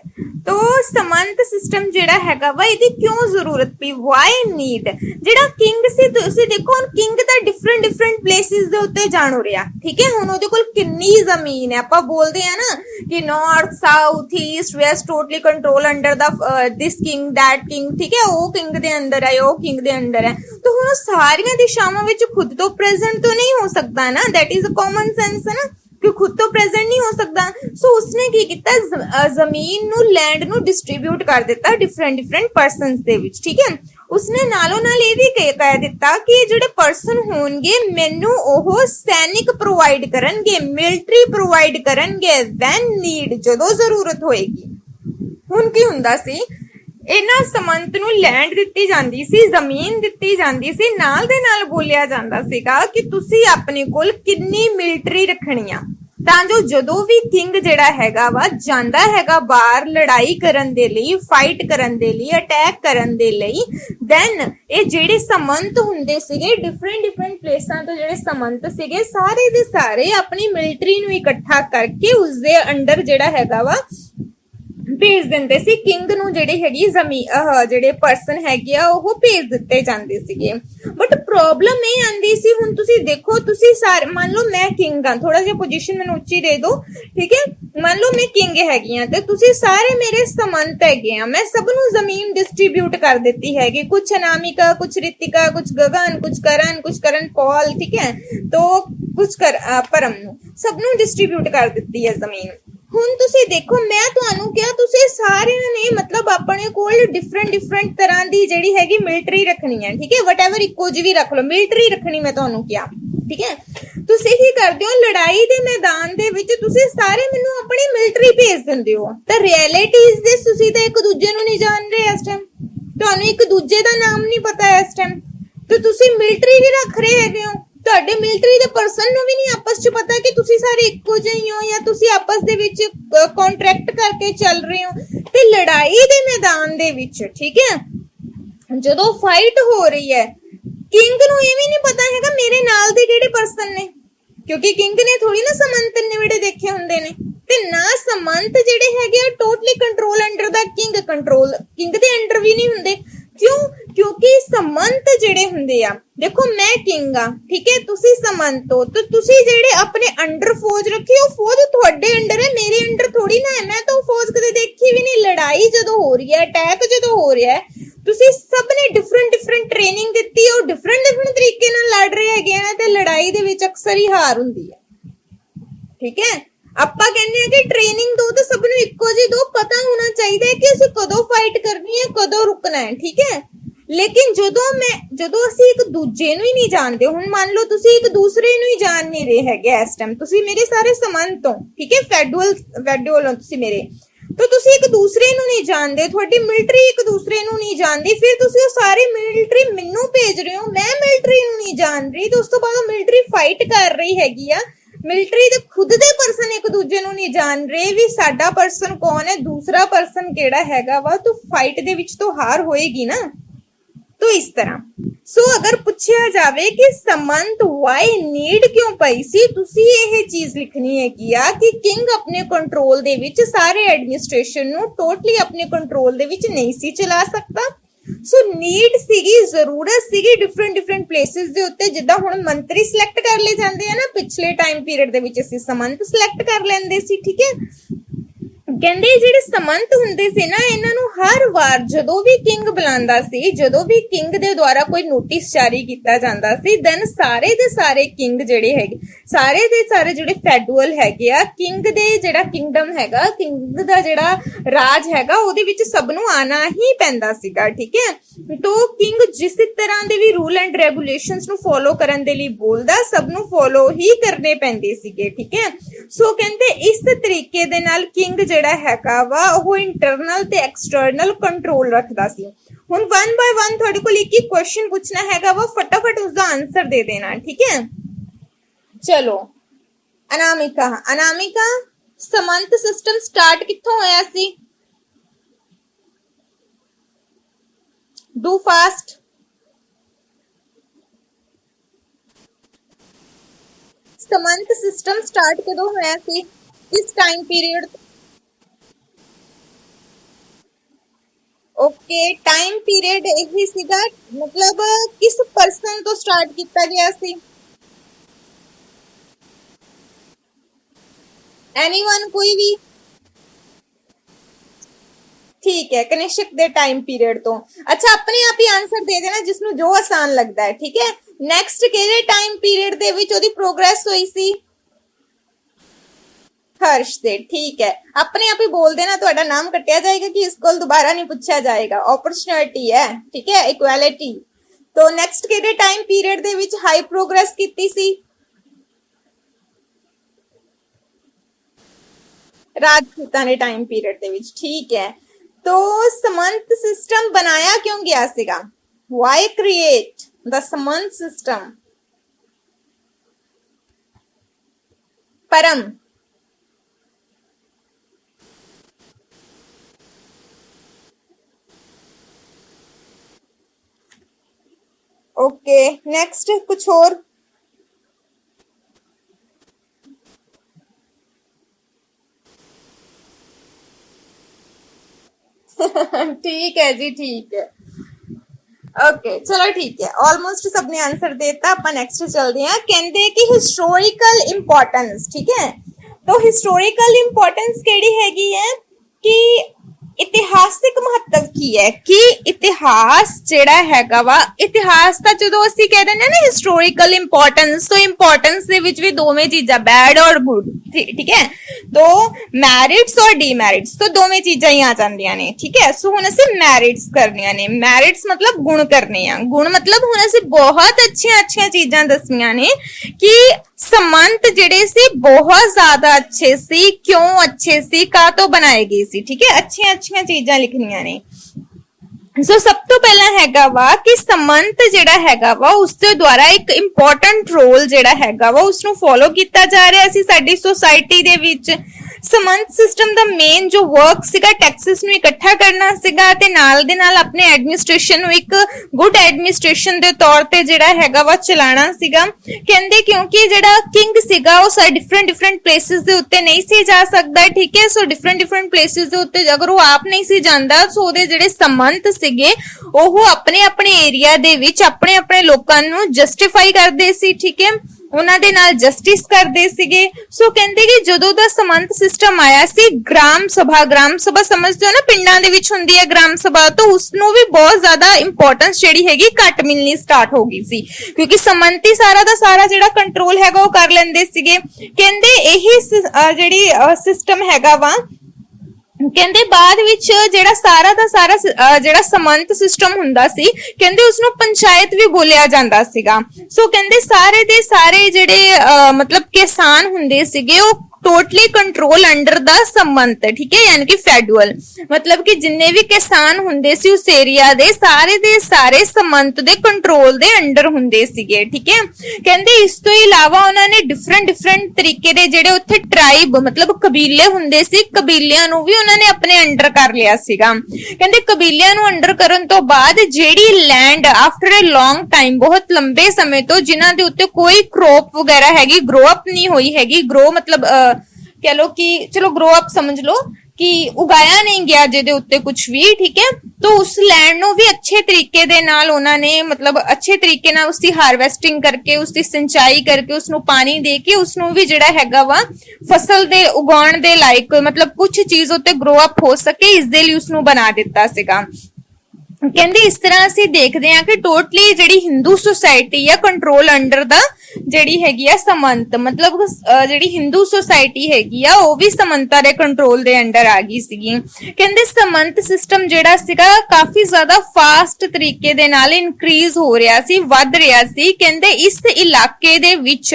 तो समंत सिस्टम जेड़ा हैगा वा इहदी क्यों जरूरत पई, वाई नीड। जेड़ा किंग सी तुसी देखो हुण किंग दा डिफरेंट डिफरेंट प्लेसिस दे उत्ते जान हो रिहा, ठीक है। हुण ओहदे कोल किन्नी जमीन है, आपां बोलदे आ ना कि north south east west totally control under the this king that king, ठीक है। ओ किंग दे अंदर है, ओ किंग दे अंदर है, तो हुण सारियां दिशावां विच खुद तो प्रेजेंट तो नहीं हो सकता ना, that is a common sense है ना कि खुद तो प्रेजेंट नहीं हो सकता। सो उसने की किया, जमीन नु लैंड नु डिस्ट्रीब्यूट कर दिता डिफरेंट डिफरेंट पर्सनस दे विच, ठीक है। उसने नालों नाल ये भी कह दिता कि जेडे पर्सन होणगे मैनू ओह सैनिक प्रोवाइड करनगे, मिलिटरी प्रोवाइड करनगे व्हेन नीड, जदों जरूरत होएगी। हुण की हुंदा सी, इन्हां समंत नूं लैंड दित्ती जांदी सी, जमीन दित्ती जांदी सी, नाल दे नाल बोलिया जांदा सीगा कि तुसी अपने कोल किन्नी मिलिटरी रखनी आ, तां जो जदों भी किंग जेड़ा हैगा वा जांदा हैगा बाहर लड़ाई करन दे लई, फाइट करन दे लई, अटैक करन दे लई, देन ये जेड़े समंत हुंदे सीगे डिफरेंट डिफरेंट प्लेसां तो जेड़े समंत सीगे सारे दे सारे अपनी मिलिटरी नूं इकट्ठा करके उसदे अंडर जेड़ा हैगा वा भेज दिंदे सी, किंग नूं जेड़ी हैगी जमीन जेड़े पर्सन हैगे आ ओह भेज दित्ते जांदे सीगे। बट प्रॉब्लम ये आंदी सी, हुण तुसी देखो, तुसी सारे मान लो मैं किंग हां, थोड़ा जिहा पोजीशन मैनूं उच्ची दे दो, ठीक है। मान लो मैं किंग हैगी हां ते तुसी सारे मेरे समंत हैगे आ, मैं सब नूं जमीन डिस्ट्रीब्यूट कर दित्ती हैगी, कुछ अनामिका, कुछ रितिका, कुछ गगन, कुछ करण पॉल, ठीक है, तो कुछ परम नूं सब नूं डिस्ट्रीब्यूट कर दित्ती है जमीन। हुण तुसी देखो, मैं तुहानू क्या तुसी सारियां ने मतलब अपने कोल डिफरेंट डिफरेंट तरह दी जेड़ी हैगी मिलिटरी रखनी है, ठीक है। वटएवर इको जी भी रख लो, मिलिटरी रखनी मैं तुहानू क्या, ठीक है। तुसी की करदे हो, लड़ाई दे मैदान दे विच तुसी सारे मैनू अपनी मिलिटरी भेज दिंदे हो, ते रियलिटी इज दिस तुसी ते एक दूजे नू नहीं जान रहे इस टाइम, तुहानू एक दूजे दा नाम नहीं पता है इस टाइम, तो तुसी मिलिटरी भी रख रहे हैगे हो, ਤੁਹਾਡੇ ਮਿਲਟਰੀ ਦੇ ਪਰਸਨ ਨੂੰ ਵੀ ਨਹੀਂ ਆਪਸ ਚ ਪਤਾ ਕਿ ਤੁਸੀਂ ਸਾਰੇ ਇੱਕੋ ਜਿਹੇ ਹੋ ਜਾਂ ਤੁਸੀਂ ਆਪਸ ਦੇ ਵਿੱਚ ਕੰਟਰੈਕਟ ਕਰਕੇ ਚੱਲ ਰਹੇ ਹੋ। ਤੇ ਲੜਾਈ ਦੇ ਮੈਦਾਨ ਦੇ ਵਿੱਚ, ਠੀਕ ਹੈ, ਜਦੋਂ ਫਾਈਟ ਹੋ ਰਹੀ ਹੈ, ਕਿੰਗ ਨੂੰ ਇਹ ਵੀ ਨਹੀਂ ਪਤਾ ਹੈਗਾ ਮੇਰੇ ਨਾਲ ਦੇ ਕਿਹੜੇ ਪਰਸਨ ਨੇ, ਕਿਉਂਕਿ ਕਿੰਗ ਨੇ ਥੋੜੀ ਨਾ ਸਮੰਤ ਨੇੜੇ ਦੇਖੇ ਹੁੰਦੇ ਨੇ, ਤੇ ਨਾ ਸਮੰਤ ਜਿਹੜੇ ਹੈਗੇ ਆ ਟੋਟਲੀ ਕੰਟਰੋਲ ਅੰਡਰ ਦਾ ਕਿੰਗ, ਕੰਟਰੋਲ ਕਿੰਗ ਦੇ ਅੰਡਰ ਵੀ ਨਹੀਂ ਹੁੰਦੇ। क्यों? क्योंकि समंत जेड़े हुंदे आ, देखो मैं किंग आ, ठीक है, तुसी समंत हो, तो तुसी जेड़े अपने अंडर फौज रखी हो, फौज तुहाडे अंडर है, मेरे अंडर थोड़ी ना है। मैं तो फौज कदे देखी भी नहीं, लड़ाई जदों हो रही है, अटैक जदों हो रहा है, तुसी सब ने डिफरेंट डिफरेंट ट्रेनिंग दित्ती है, डिफरेंट डिफरेंट तरीके नाल लड़ रहे हैगे ने, ते लड़ाई दे विच अक्सर ही हार हुंदी है, ठीक है। ਆਪਾਂ ਕਹਿੰਦੇ ਆ ਕਿ ਟ੍ਰੇਨਿੰਗ ਦੋ ਤਾਂ ਸਭ ਨੂੰ ਇੱਕੋ ਜਿਹੀ ਦੋ, ਪਤਾ ਹੋਣਾ ਚਾਹੀਦਾ ਹੈ ਕਿ ਅਸੀਂ ਕਦੋਂ ਫਾਈਟ ਕਰਨੀ ਹੈ, ਕਦੋਂ ਰੁਕਣਾ ਹੈ, ਠੀਕ ਹੈ। ਲੇਕਿਨ ਜਦੋਂ ਅਸੀਂ ਇੱਕ ਦੂਜੇ ਨੂੰ ਹੀ ਨਹੀਂ ਜਾਣਦੇ, ਹੁਣ ਮੰਨ ਲਓ ਤੁਸੀਂ ਇੱਕ ਦੂਸਰੇ ਨੂੰ ਹੀ ਜਾਣ ਨਹੀਂ ਰਹੇ ਹੈਗੇ ਇਸ ਟਾਈਮ, ਤੁਸੀਂ ਮੇਰੇ ਸਾਰੇ ਸਮੰਤ ਹੋ, ਠੀਕ ਹੈ, ਫੈਡੂਅਲ ਹੋ ਤੁਸੀਂ ਮੇਰੇ, तो तुसी एक दूसरे नू नहीं जानदे, थोड़ी मिलिटरी एक दूसरे नू नहीं जानदी, फिर तुसी वो सारी मिलिटरी मैनू भेज रहे हो, मैं मिलिटरी नू नहीं जान रही, तो उस तो बाद मिलिटरी फाइट कर रही हैगी आ, मिलिटरी दे खुद दे पर्सन एक दूजे नू नहीं जान रहे भी साडा पर्सन कौन है, दूसरा पर्सन केड़ा हैगा वा, तो फाइट दे विच तो हार होएगी ना। तो इस तरह सो अगर पूछा जावे कि समंत वाई नीड क्यों पई सी, तुसी ये चीज लिखनी है कि किंग अपने कंट्रोल दे विच सारे एडमिनिस्ट्रेशन नू टोटली अपने कंट्रोल दे विच नहीं सी चला सकता। सो नीड सीगी, जरूरत सीगी डिफरेंट डिफरेंट प्लेसेस दे उत्ते, जिद्दां हुण मंत्री सिलेक्ट कर ले जांदे हैं ना, पिछले टाइम पीरियड दे विच असीं समंत सिलेक्ट कर लैंदे सी, ठीक है। ਕਹਿੰਦੇ ਜਿਹੜੇ ਸਮੰਤ ਹੁੰਦੇ ਸੀ ਨਾ, ਇਹਨਾਂ ਨੂੰ ਹਰ ਵਾਰ ਜਦੋਂ ਵੀ ਕਿੰਗ ਬੁਲਾਉਂਦਾ ਸੀ, ਜਦੋਂ ਵੀ ਕਿੰਗ ਦੇ ਦੁਆਰਾ ਕੋਈ ਨੋਟਿਸ ਜਾਰੀ ਕੀਤਾ ਜਾਂਦਾ ਸੀ, ਦੈਨ ਸਾਰੇ ਦੇ ਸਾਰੇ ਕਿੰਗ ਜਿਹੜੇ ਹੈਗੇ, ਸਾਰੇ ਦੇ ਸਾਰੇ ਜਿਹੜੇ ਫੈਡੂਅਲ ਹੈਗੇ ਆ, ਕਿੰਗ ਦੇ ਜਿਹੜਾ ਕਿੰਗਡਮ ਹੈਗਾ, ਕਿੰਗ ਦਾ ਜਿਹੜਾ ਰਾਜ ਹੈਗਾ, ਉਹਦੇ ਵਿੱਚ ਸਭ ਨੂੰ ਆਣਾ ਹੀ ਪੈਂਦਾ ਸੀਗਾ, ਠੀਕ ਹੈ। तो किंग जिस तरह ਦੇ ਵੀ रूल एंड रेगुलेशंस ਨੂੰ फॉलो ਕਰਨ ਦੇ ਲਈ ਬੋਲਦਾ, ਸਭ ਨੂੰ फॉलो ਹੀ ਕਰਨੇ ਪੈਂਦੇ ਸੀਗੇ, ਠੀਕ ਹੈ। ਸੋ ਕਹਿੰਦੇ ਇਸ ਤਰੀਕੇ ਦੇ ਨਾਲ ਕਿੰਗ ਜਿਹੜਾ ਹੈਗਾ ਵਾ ਉਹ ਇੰਟਰਨਲ ਤੇ ਐਕਸਟਰਨਲ ਕੰਟਰੋਲ ਰੱਖਦਾ ਸੀ। ਹੁਣ 1 ਬਾय 1 ਤੁਹਾਡੇ ਕੋਲ ਇੱਕ ਹੀ ਕੁਐਸਚਨ ਪੁੱਛਣਾ ਹੈਗਾ ਵਾ, ਫਟਾਫਟ ਉਸ ਦਾ ਆਨਸਰ ਦੇ ਦੇਣਾ, ਠੀਕ ਹੈ। ਚਲੋ ਅਨਾमिका ਸਮੰਤ ਸਿਸਟਮ ਸਟਾਰਟ ਕਿੱਥੋਂ ਹੋਇਆ ਸੀ? Do fast. Samant system start कदों होया सी, किस time period? Okay, time period ਇਹੀ ਸੀਗਾ, ਮਤਲਬ ਕਿਸ ਪਰਸਨ ਤੋਂ ਸਟਾਰਟ ਕੀਤਾ ਗਿਆ ਸੀ? ਐਨੀਵਨ, ਕੋਈ ਵੀ? ਠੀਕ ਹੈ, ਕਨਿਸ਼ਕ ਦੇ ਟਾਈਮ ਪੀਰੀਅਡ ਤੋਂ। ਅੱਛਾ, ਆਪਣੇ ਆਪ ਹੀ ਆਨਸਰ ਦੇ ਦੇਣਾ ਜਿਸ ਨੂੰ ਜੋ ਆਸਾਨ ਲੱਗਦਾ ਹੈ, ਠੀਕ ਹੈ। ਨੈਕਸਟ ਕਿਹੜੇ ਟਾਈਮ ਪੀਰੀਅਡ ਦੇ ਵਿੱਚ ਉਹਦੀ ਪ੍ਰੋਗਰੈਸ ਹੋਈ ਸੀ? ਹਰਸ਼ ਦੇ, ਠੀਕ ਹੈ। ਆਪਣੇ ਆਪ ਹੀ ਬੋਲ ਦੇਣਾ, ਤੁਹਾਡਾ ਨਾਮ ਕੱਟਿਆ ਜਾਏਗਾ ਕਿ ਇਸ ਕੋਲ ਦੁਬਾਰਾ ਨਹੀਂ ਪੁੱਛਿਆ ਜਾਏਗਾ, ਓਪਰਚੁਨਿਟੀ ਹੈ, ਠੀਕ ਹੈ, ਇਕੁਐਲਿਟੀ। तो नेक्स्ट किहड़े टाइम पीरियड दे विच हाई प्रोग्रेस कीती सी? राजपूतां दे टाइम पीरियड दे विच, ठीक है। तो समंत सिस्टम बनाया क्यों गया सीगा? Why create the Samant system? परम, ओके। नेक्स्ट कुछ और? ठीक है जी, ठीक है, ओके, चलो ठीक है, ऑलमोस्ट सबने आंसर देता। अपन नेक्स्ट चलते हैं। कहते कि हिस्टोरिकल इंपॉर्टेंस, ठीक है। तो हिस्टोरिकल इंपॉर्टेंस केड़ी हैगी है कि इतिहासिक महत्व की है कि इतिहास जेड़ा हैगा वा, इतिहास दा जदों ਅਸੀਂ कह ਦਿੰਦੇ ना हिस्टोरिकल इंपॉर्टेंस, तो इंपॉर्टेंस ਦੇ ਵਿੱਚ ਵੀ ਦੋਵੇਂ ਚੀਜ਼ਾਂ बैड और गुड, ठीक है। तो मैरिट्स और डीमेरिट्स, तो ਦੋਵੇਂ ਚੀਜ਼ਾਂ ਹੀ ਆ ਜਾਂਦੀਆਂ ਨੇ, ठीक है। सो ਹੁਣ ਅਸੀਂ ਮੈਰਿਟਸ ਕਰਨੀਆਂ ਨੇ। ਮੈਰਿਟਸ ਮਤਲਬ ਗੁਣ ਕਰਨੇ ਆ, ਗੁਣ ਮਤਲਬ ਹੁਣ ਅਸੀਂ ਬਹੁਤ ਅੱਛੀਆਂ ਚੀਜ਼ਾਂ ਦੱਸਣੀਆਂ ਨੇ ਕਿ समंत जेड़े सी बहुत ज्यादा अच्छे सी, क्यों अच्छे सी, का तो बनाए गए सी, ठीक है। अच्छी चीजां लिखनियां ने। सो सब तो पहला हैगा वा कि समंत जेड़ा हैगा वा उसके द्वारा एक इंपॉर्टेंट रोल जेड़ा हैगा वा उसनू फॉलो किया जा रहा सी साडी सोसाइटी दे विच। समंत सिस्टम दा मेन जो वर्क सीगा टैक्सेस नू इकट्ठा करना सीगा ते नाल दे नाल अपने एडमिनिस्ट्रेशन नू एक गुड एडमिनिस्ट्रेशन दे तौर ते जेड़ा हैगा वा चलाना सीगा। कहंदे क्योंकि जेड़ा किंग सीगा वो सारे डिफरेंट प्लेसेस दे उत्ते नहीं सी जा सकदा, ठीक है। सो डिफरेंट प्लेसेस दे उत्ते अगर वो आप नहीं सी जांदा सो ओदे जेड़े समंत सीगे ਉਹ ਆਪਣੇ ਏਰੀਆ ਦੇ ਵਿੱਚ ਆਪਣੇ ਲੋਕਾਂ ਨੂੰ ਜਸਟੀਫਾਈ ਕਰਦੇ ਸੀ, ਠੀਕ ਹੈ। ਉਹਨਾਂ ਦੇ ਨਾਲ ਜਸਟਿਸ ਕਰਦੇ ਸੀਗੇ। ਸੋ ਕਹਿੰਦੇ ਕਿ ਜਦੋਂ ਦਾ ਸਮੰਤ ਸਿਸਟਮ ਆਇਆ ਸੀ, ਗ੍ਰਾਮ ਸਭਾ ਸਮਝਦੇ ਹੋ ਨਾ, ਪਿੰਡਾਂ ਦੇ ਵਿੱਚ ਹੁੰਦੀ ਹੈ ਗ੍ਰਾਮ ਸਭਾ, ਤਾਂ ਉਸ ਨੂੰ ਵੀ ਬਹੁਤ ਜ਼ਿਆਦਾ ਇੰਪੋਰਟੈਂਸ ਜਿਹੜੀ ਹੈਗੀ ਘੱਟ ਮਿਲਣੀ ਸਟਾਰਟ ਹੋ ਗਈ ਸੀ, ਕਿਉਂਕਿ ਸਮੰਤੀ ਸਾਰਾ ਦਾ ਸਾਰਾ ਜਿਹੜਾ ਕੰਟਰੋਲ ਹੈਗਾ ਉਹ ਕਰ ਲੈਂਦੇ ਸੀਗੇ। ਕਹਿੰਦੇ ਇਹੀ ਜਿਹੜੀ ਸਿਸਟਮ ਹੈਗਾ ਵਾ, ਕਹਿੰਦੇ ਬਾਅਦ ਵਿੱਚ ਜਿਹੜਾ ਸਾਰਾ ਦਾ ਸਾਰਾ ਜਿਹੜਾ ਸਮੰਤ ਸਿਸਟਮ ਹੁੰਦਾ ਸੀ, ਕਹਿੰਦੇ ਉਸਨੂੰ ਪੰਚਾਇਤ ਵੀ ਬੋਲਿਆ ਜਾਂਦਾ ਸੀਗਾ। ਸੋ ਕਹਿੰਦੇ ਸਾਰੇ ਦੇ ਸਾਰੇ ਜਿਹੜੇ ਮਤਲਬ ਕਿਸਾਨ ਹੁੰਦੇ ਸੀਗੇ ਉਹ टोटली कंट्रोल अंडर द समंत, ठीक है, यानी कि फेडरल, मतलब कि जिन्ने भी किसान हुंदे सी उस एरिया दे सारे समंत दे कंट्रोल दे अंडर हुंदे सीगे, ठीक है। कहंदे इस तो इलावा उन्होंने डिफरेंट तरीके दे जेड़े उत्थे ट्राइब मतलब कबीले हुंदे सी, कबीलियां नू भी उन्होंने अपने अंडर कर लिया सीगा। कहंदे कबीलियां नू अंडर करन तो बाद जेड़ी land after a long time, बहुत लंबे समय तो जिन्हां दे उत्ते कोई क्रॉप वगैरह हैगी ग्रो अप नहीं हुई हैगी, ग्रो मतलब कह लो कि चलो ग्रो अप समझ लो कि उगाया नहीं गया जेदे उत्ते कुछ भी, ठीक है। तो उस लैंड नो भी अच्छे तरीके दे नाल उन्होंने मतलब अच्छे तरीके नाल उसकी हार्वेस्टिंग करके उसकी सिंचाई करके उसनू पानी दे के उसनू भी जेड़ा हैगा वा फसल दे उगाउण दे लायक मतलब कुछ चीज उत्ते ग्रो अप हो सके इस दे लई उसनू बना दिता सीगा। ਕਹਿੰਦੇ ਇਸ ਤਰ੍ਹਾਂ ਅਸੀਂ ਦੇਖਦੇ ਹਾਂ ਕਿ ਟੋਟਲੀ ਜਿਹੜੀ ਹਿੰਦੂ ਸੁਸਾਇਟੀ ਆ ਕੰਟਰੋਲ ਅੰਡਰ ਦਾ ਜਿਹੜੀ ਹੈਗੀ ਆ ਸਮੰਤ, ਮਤਲਬ ਜਿਹੜੀ ਹਿੰਦੂ ਸੁਸਾਇਟੀ ਹੈਗੀ ਆ ਉਹ ਵੀ ਸਮੰਤਾਂ ਦੇ ਕੰਟਰੋਲ ਦੇ ਅੰਡਰ ਆ ਗਈ ਸੀਗੀ। ਕਹਿੰਦੇ ਸਮੰਤ ਸਿਸਟਮ ਜਿਹੜਾ ਸੀਗਾ ਕਾਫੀ ਜ਼ਿਆਦਾ ਫਾਸਟ ਤਰੀਕੇ ਦੇ ਨਾਲ ਇਨਕਰੀਜ਼ ਹੋ ਰਿਹਾ ਸੀ, ਵੱਧ ਰਿਹਾ ਸੀ। ਕਹਿੰਦੇ ਇਸ ਇਲਾਕੇ ਦੇ ਵਿੱਚ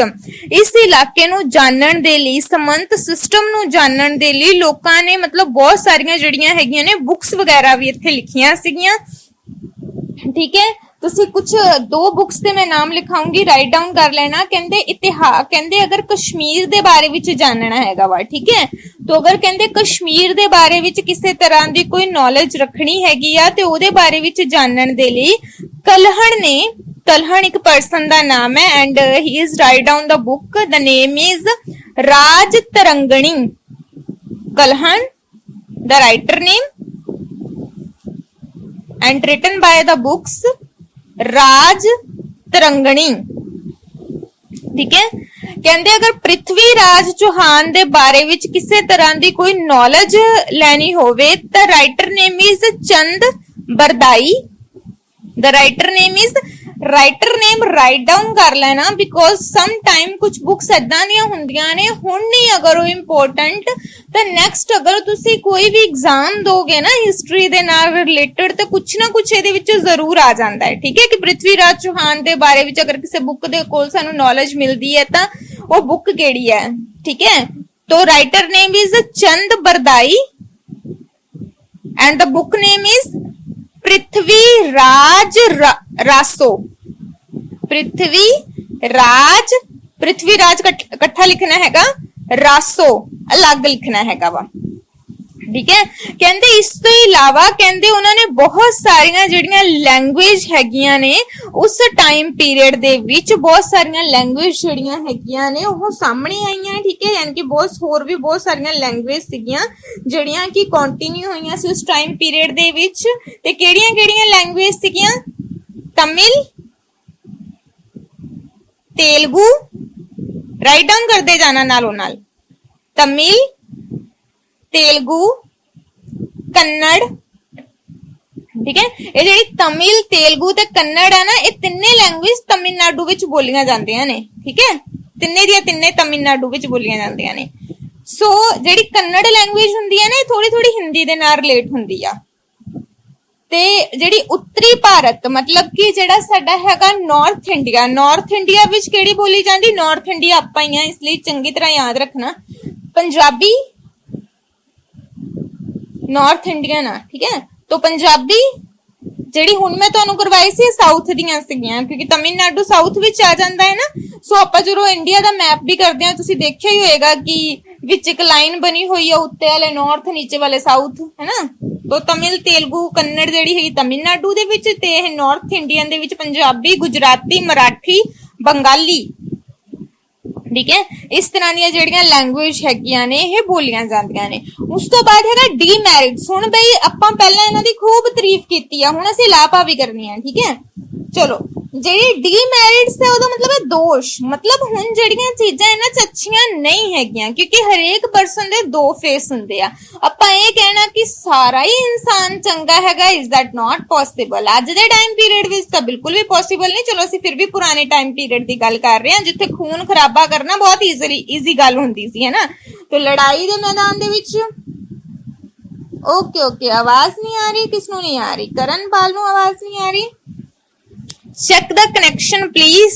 ਇਸ ਇਲਾਕੇ ਨੂੰ ਜਾਣਨ ਦੇ ਲਈ, ਸਮੰਤ ਸਿਸਟਮ ਨੂੰ ਜਾਣਨ ਦੇ ਲਈ ਲੋਕਾਂ ਨੇ ਮਤਲਬ ਬਹੁਤ ਸਾਰੀਆਂ ਜਿਹੜੀਆਂ ਹੈਗੀਆਂ ਨੇ ਬੁੱਕਸ ਵਗੈਰਾ ਵੀ ਇੱਥੇ ਲਿਖੀਆਂ ਸੀਗੀਆਂ, ठीक है। तुसी कुछ दो बुक्स दे मैं नाम लिखाऊंगी, राइट डाउन कर लेना। कहंदे इतिहास, कहंदे अगर कश्मीर दे बारे विच जानना हैगा वा, ठीक है, तो अगर कहंदे कश्मीर दे बारे विच किसी तरह दी कोई नॉलेज रखनी हैगी आ ते ओदे बारे विच जानन दे लई कलहण एक पर्सन दा नाम है and he is right down the book, the name is Rajatarangini. Kalhan the writer name and written by the books Rajatarangini. ठीक है, कहते अगर पृथ्वी राज चौहान दे बारे विच किसी तरह की कोई नॉलेज लैनी होवे तो writer name is Chand Bardai. The writer name is, writer name write down कर लेना बिकॉज सम टाइम कुछ बुक्स इदां दियां हुंदियां ने, हुण नहीं अगर वो इंपोर्टेंट तो नैक्सट अगर तुसी कोई भी एग्जाम दोगे ना हिस्टरी दे नाल रिलेटेड तो कुछ ना कुछ इहदे विच जरूर आ जांदा है। ठीक है, कि पृथ्वीराज चौहान दे बारे विच अगर किसी बुक दे कोल सानू नॉलेज मिलदी है तो वो बुक केड़ी है। ठीक है, तो writer name is Chand Bardai and the book name is Prithviraj Raso. Prithviraj इकट्ठा लिखना हैगा, रासो अलग लिखना हैगा वा। ठीक है, कहते इस तो इलावा कहते उन्होंने बहुत सारिया जड़ियां लैंग्वेज हैगियां ने उस टाइम पीरियड दे विच बहुत सारिया लैंग्वेज जड़ियां हैगियां ने वो सामने आईयां। ठीक है, यानी कि बहुत होर भी बहुत सारिया लैंग्वेज सीगियां जड़ियां कि कंटिन्यू होईयां सी उस टाइम पीरियड दे विच। ते केड़ियां-केड़ियां लैंग्वेज सीगियां? तमिल, तेलुगु, राइट डाउन करते जाना नालों नाल, तमिल, तेलुगु, कन्नड़। ठीक है, ये जेडी तमिल, तेलुगु ते कन्नड़ है ना, ये तिन्ने लैंग्वेज तमिलनाडु विच बोलियां जांदियां ने। ठीक है, तिन्ने दियां तिन्ने तमिलनाडु विच बोलियां जांदियां ने। सो जेडी कन्नड़ लैंग्वेज हुंदी है ना, थोड़ी थोड़ी हिंदी दे नाल रिलेट हुंदी आ। ते जेडी उत्तरी भारत मतलब कि जेड़ा साडा हैगा नॉर्थ इंडिया विच केड़ी बोली जांदी? नॉर्थ इंडिया आपां ही आ, इसलिए चंगी तरह याद रखना। पंजाबी नॉर्थ इंडियन आ। ठीक है, तो पंजाबी जेडी हुण मैं तुहानू करवाई सी साउथ दियां सीगियां क्योंकि तमिलनाडु साउथ विच आ जांदा है ना। सो आपां जदों इंडिया दा मैप भी करदे आ तुसीं देखिआ ही होएगा कि विच एक लाइन बनी हुई है, उत्ते वाले नॉर्थ नीचे वाले साउथ, है ना। तो तमिल, तेलुगु, कन्नड़ जेडी है तमिलनाडु दे विच ते नॉर्थ इंडियन दे विच पंजाबी, गुजराती, मराठी, बंगाली। ठीक है, इस तरह दी जेड़ियां लैंग्वेज हैगियां ने ये बोलियां जांदियां ने। उस तो बाद हैगा डीमैरिट्स। हुण बई आपां पहलां इन्हां दी खूब तारीफ कीती है, हुण असीं लापा भी करनी है। ठीक है, चलो जेडी डीमैरिट्स है ओदा मतलब है दोष, मतलब हुण जेड़ियां चीजां इन्हां च अच्छियां नहीं हैगियां क्योंकि हरेक पर्सन दे दो फेस हुंदे आ। आपां ये कहना कि सारा ही इंसान चंगा हैगा, इज दैट नॉट पॉसिबल। अज दे टाइम पीरियड विच तां बिल्कुल भी पॉसिबल नहीं। चलो असीं फिर भी पुराने टाइम पीरियड दी गल कर रहे हां जिथे खून खराबा करना बहुत ईजी गल हुंदी सी, है ना। तो लड़ाई दे मैदान दे विच ओके आवाज नहीं आ रही, किसनू नहीं आ रही? करण पाल नू आवाज नहीं आ रही? चेक द कनेक्शन प्लीज,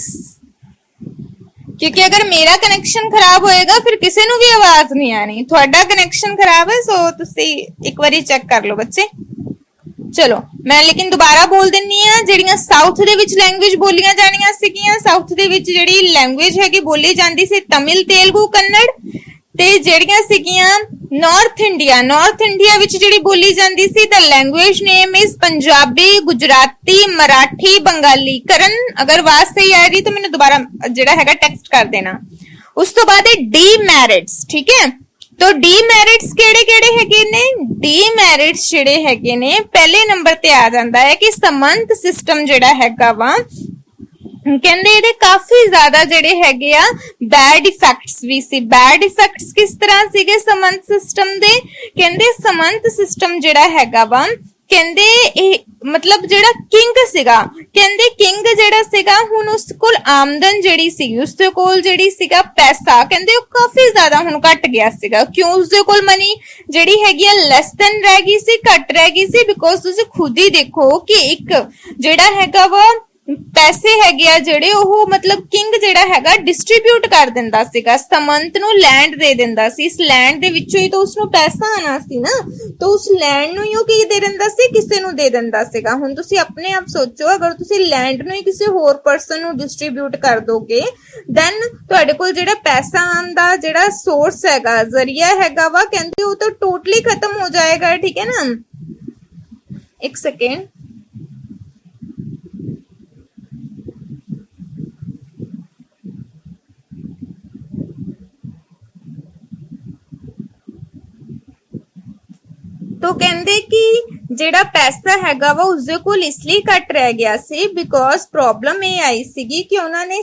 क्योंकि अगर मेरा कनेक्शन खराब होएगा फिर किसी नू भी आवाज नहीं आनी। थोड़ा कनेक्शन खराब है सो तुसी एक बारी चेक कर लो बच्चे। चलो मैं लेकिन दोबारा बोल दिन्नी आ, जेड़ियां साउथ दे विच लैंग्वेज बोलियां जानियां सीगियां, साउथ दे विच जेड़ी लैंग्वेज हैगी बोली जांदी सी तमिल, तेलुगु, कन्नड़। ते जेड़ियां सीगियां नॉर्थ इंडिया विच जेड़ी बोली जांदी सी the language name is Punjabi, Gujarati, Marathi, Bengali. करण अगर आवाज सही आ रही तो मैंने दोबारा जेड़ा हैगा टेक्स्ट कर देना। उस तो बाद है डीमैरिट्स। ठीक है, तो डीमैरिट्स केड़े-केड़े हैगे ने? डीमैरिट्स जेड़े हैगे ने पहले नंबर ते आ जांदा है कि समंत सिस्टम जेड़ा हैगा वा कहंदे इहदे काफी ज्यादा जेड़े हैगे आ बैड इफेक्ट्स भी सी। बैड इफेक्ट्स किस तरह सीगे समंत सिस्टम दे? कहंदे समंत सिस्टम जेड़ा हैगा वा कहंदे मतलब जेड़ा किंग सीगा, कहंदे किंग जेड़ा सीगा हुण उस कोल आमदन जेड़ी सी उसदे कोल जेड़ी सीगा पैसा कहंदे काफी ज्यादा हुण घट गया सीगा। क्यों? उसदे कोल मनी जेड़ी हैगी लेस देन रह गई सी, घट रह गई सी। बिकॉज तुसीं खुद ही देखो कि एक जेड़ा हैगा वा पैसे हैगे आ जेड़े ओह मतलब किंग जेड़ा हैगा डिस्ट्रीब्यूट कर दिंदा सीगा, समंत नू लैंड दे दिंदा सी। इस लैंड दे विचों ही तो उसनू पैसा आना सी ना, तो उस लैंड नू ही ओ की दे दिंदा सी, किसे नू दे दिंदा सीगा। हुण तुसीं अपने आप सोचो अगर तुसीं लैंड नू ही किसी होर पर्सन नू डिस्ट्रीब्यूट कर दोगे दैन तुहाडे कोल जेड़ा पैसा आउण दा जेड़ा सोर्स हैगा, जरिया हैगा वा कहंदे ओ तो टोटली खत्म हो जाएगा। ठीक है ना, एक सेकेंड। तो कहंदे कि ਜਿਹੜਾ ਪੈਸਾ ਹੈਗਾ ਵਾ ਉਸਦੇ ਕੋਲ ਇਸ ਲਈ ਘੱਟ ਰਹਿ ਗਿਆ ਸੀ ਬਿਕੋਜ਼ ਪ੍ਰੋਬਲਮ ਇਹ ਆਈ ਸੀਗੀ ਕਿ ਉਹਨਾਂ ਨੇ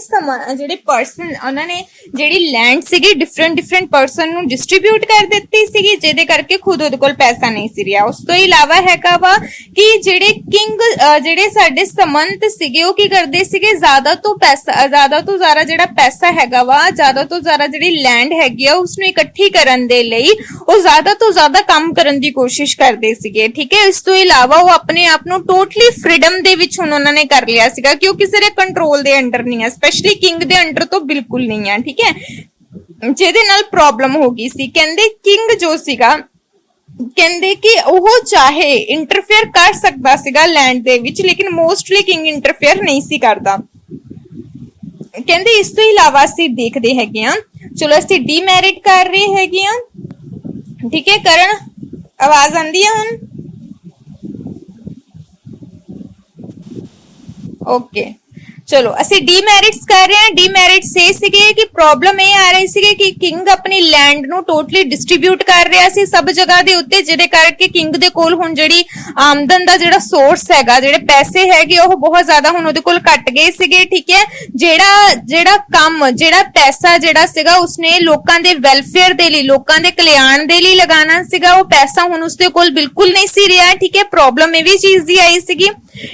ਜਿਹੜੇ ਪਰਸਨ ਉਹਨਾਂ ਨੇ ਜਿਹੜੀ ਲੈਂਡ ਸੀਗੀ ਡਿਫਰੈਂਟ ਪਰਸਨ ਨੂੰ ਡਿਸਟ੍ਰੀਬਿਊਟ ਕਰ ਦਿੱਤੀ ਸੀਗੀ, ਜਿਹਦੇ ਕਰਕੇ ਖੁਦ ਉਹਦੇ ਕੋਲ ਪੈਸਾ ਨਹੀਂ ਸੀ ਰਿਹਾ। ਉਸ ਤੋਂ ਇਲਾਵਾ ਹੈਗਾ ਵਾ ਕਿ ਜਿਹੜੇ ਕਿੰਗ ਜਿਹੜੇ ਸਾਡੇ ਸਮੰਤ ਸੀਗੇ ਉਹ ਕੀ ਕਰਦੇ ਸੀਗੇ, ਜ਼ਿਆਦਾ ਤੋਂ ਜ਼ਿਆਦਾ ਜਿਹੜਾ ਪੈਸਾ ਹੈਗਾ ਵਾ, ਜ਼ਿਆਦਾ ਤੋਂ ਜ਼ਿਆਦਾ ਜਿਹੜੀ ਲੈਂਡ ਹੈਗੀ ਆ ਉਸਨੂੰ ਇਕੱਠੀ ਕਰਨ ਦੇ ਲਈ ਉਹ ਜ਼ਿਆਦਾ ਤੋਂ ਜ਼ਿਆਦਾ ਕੰਮ ਕਰਨ ਦੀ ਕੋਸ਼ਿਸ਼ ਕਰਦੇ ਸੀਗੇ। ਠੀਕ ਹੈ, ਇਸ ਤੋਂ ਇਲਾਵਾ ਉਹ ਆਪਣੇ ਆਪ ਨੂੰ ਟੋਟਲੀ ਫ੍ਰੀडम ਦੇ ਵਿੱਚ ਹੁਣ ਉਹਨਾਂ ਨੇ ਕਰ ਲਿਆ ਸੀਗਾ ਕਿ ਉਹ ਕਿਸੇ ਦੇ ਕੰਟਰੋਲ ਦੇ ਅੰਡਰ ਨਹੀਂ ਹੈ, ਸਪੈਸ਼ਲੀ ਕਿੰਗ ਦੇ ਅੰਡਰ ਤੋਂ ਬਿਲਕੁਲ ਨਹੀਂ ਹੈ। ਠੀਕ ਹੈ, ਜਿਹਦੇ ਨਾਲ ਪ੍ਰੋਬਲਮ ਹੋ ਗਈ ਸੀ। ਕਹਿੰਦੇ ਕਿੰਗ ਜੋ ਸੀਗਾ, ਕਹਿੰਦੇ ਕਿ ਉਹ ਚਾਹੇ ਇੰਟਰਫੇਅਰ ਕਰ ਸਕਦਾ ਸੀਗਾ ਲੈਂਡ ਦੇ ਵਿੱਚ, ਲੇਕਿਨ ਮੋਸਟਲੀ ਕਿੰਗ ਇੰਟਰਫੇਅਰ ਨਹੀਂ ਸੀ ਕਰਦਾ। ਕਹਿੰਦੇ ਇਸ ਤੋਂ ਇਲਾਵਾ ਅਸੀਂ ਦੇਖਦੇ ਹੈਗੇ ਆ, ਚਲੋ ਅਸੀਂ ਡੀਮੈਰਿਟ ਕਰ ਰਹੇ ਹੈਗੇ ਆ। ਠੀਕ ਹੈ ਕਰਨ, ਆਵਾਜ਼ ਆਂਦੀ ਹੈ ਹੁਣ? ਓਕੇ, ਚਲੋ ਅਸੀਂ ਡੀਮੈਰਿਟਸ ਕਰ ਰਹੇ ਹਾਂ। ਡੀਮੈਰਿਟਸ ਇਹ ਸੀਗੇ ਕਿ ਪ੍ਰੋਬਲਮ ਇਹ ਆ ਰਹੀ ਸੀਗੀ ਕਿ ਕਿੰਗ ਆਪਣੀ ਲੈਂਡ ਨੂੰ ਟੋਟਲੀ ਡਿਸਟ੍ਰੀਬਿਊਟ ਕਰ ਰਿਹਾ ਸੀ ਸਭ ਜਗ੍ਹਾ ਦੇ ਉੱਤੇ, ਜਿਹਦੇ ਕਰਕੇ ਕਿੰਗ ਦੇ ਕੋਲ ਹੁਣ ਜਿਹੜੀ ਆਮਦਨ ਦਾ ਜਿਹੜਾ ਸੋਰਸ ਹੈਗਾ, ਜਿਹੜੇ ਪੈਸੇ ਹੈਗੇ ਉਹ ਬਹੁਤ ਜ਼ਿਆਦਾ ਹੁਣ ਉਹਦੇ ਕੋਲ ਘਟ ਗਏ ਸੀਗੇ। ਠੀਕ ਹੈ, ਜਿਹੜਾ ਕੰਮ, ਜਿਹੜਾ ਪੈਸਾ ਜਿਹੜਾ ਸੀਗਾ ਉਸਨੇ ਲੋਕਾਂ ਦੇ ਵੈਲਫੇਅਰ ਦੇ ਲਈ, ਲੋਕਾਂ ਦੇ ਕਲਿਆਣ ਦੇ ਲਈ ਲਗਾਉਣਾ ਸੀਗਾ, ਉਹ ਪੈਸਾ ਹੁਣ ਉਸਦੇ ਕੋਲ ਬਿਲਕੁਲ ਨਹੀਂ ਸੀ ਰਿਹਾ। ਠੀਕ ਹੈ, ਪ੍ਰੋਬਲਮ ਇਹ ਵੀ ਚੀਜ਼ ਦੀ ਆਈ ਸੀਗੀ।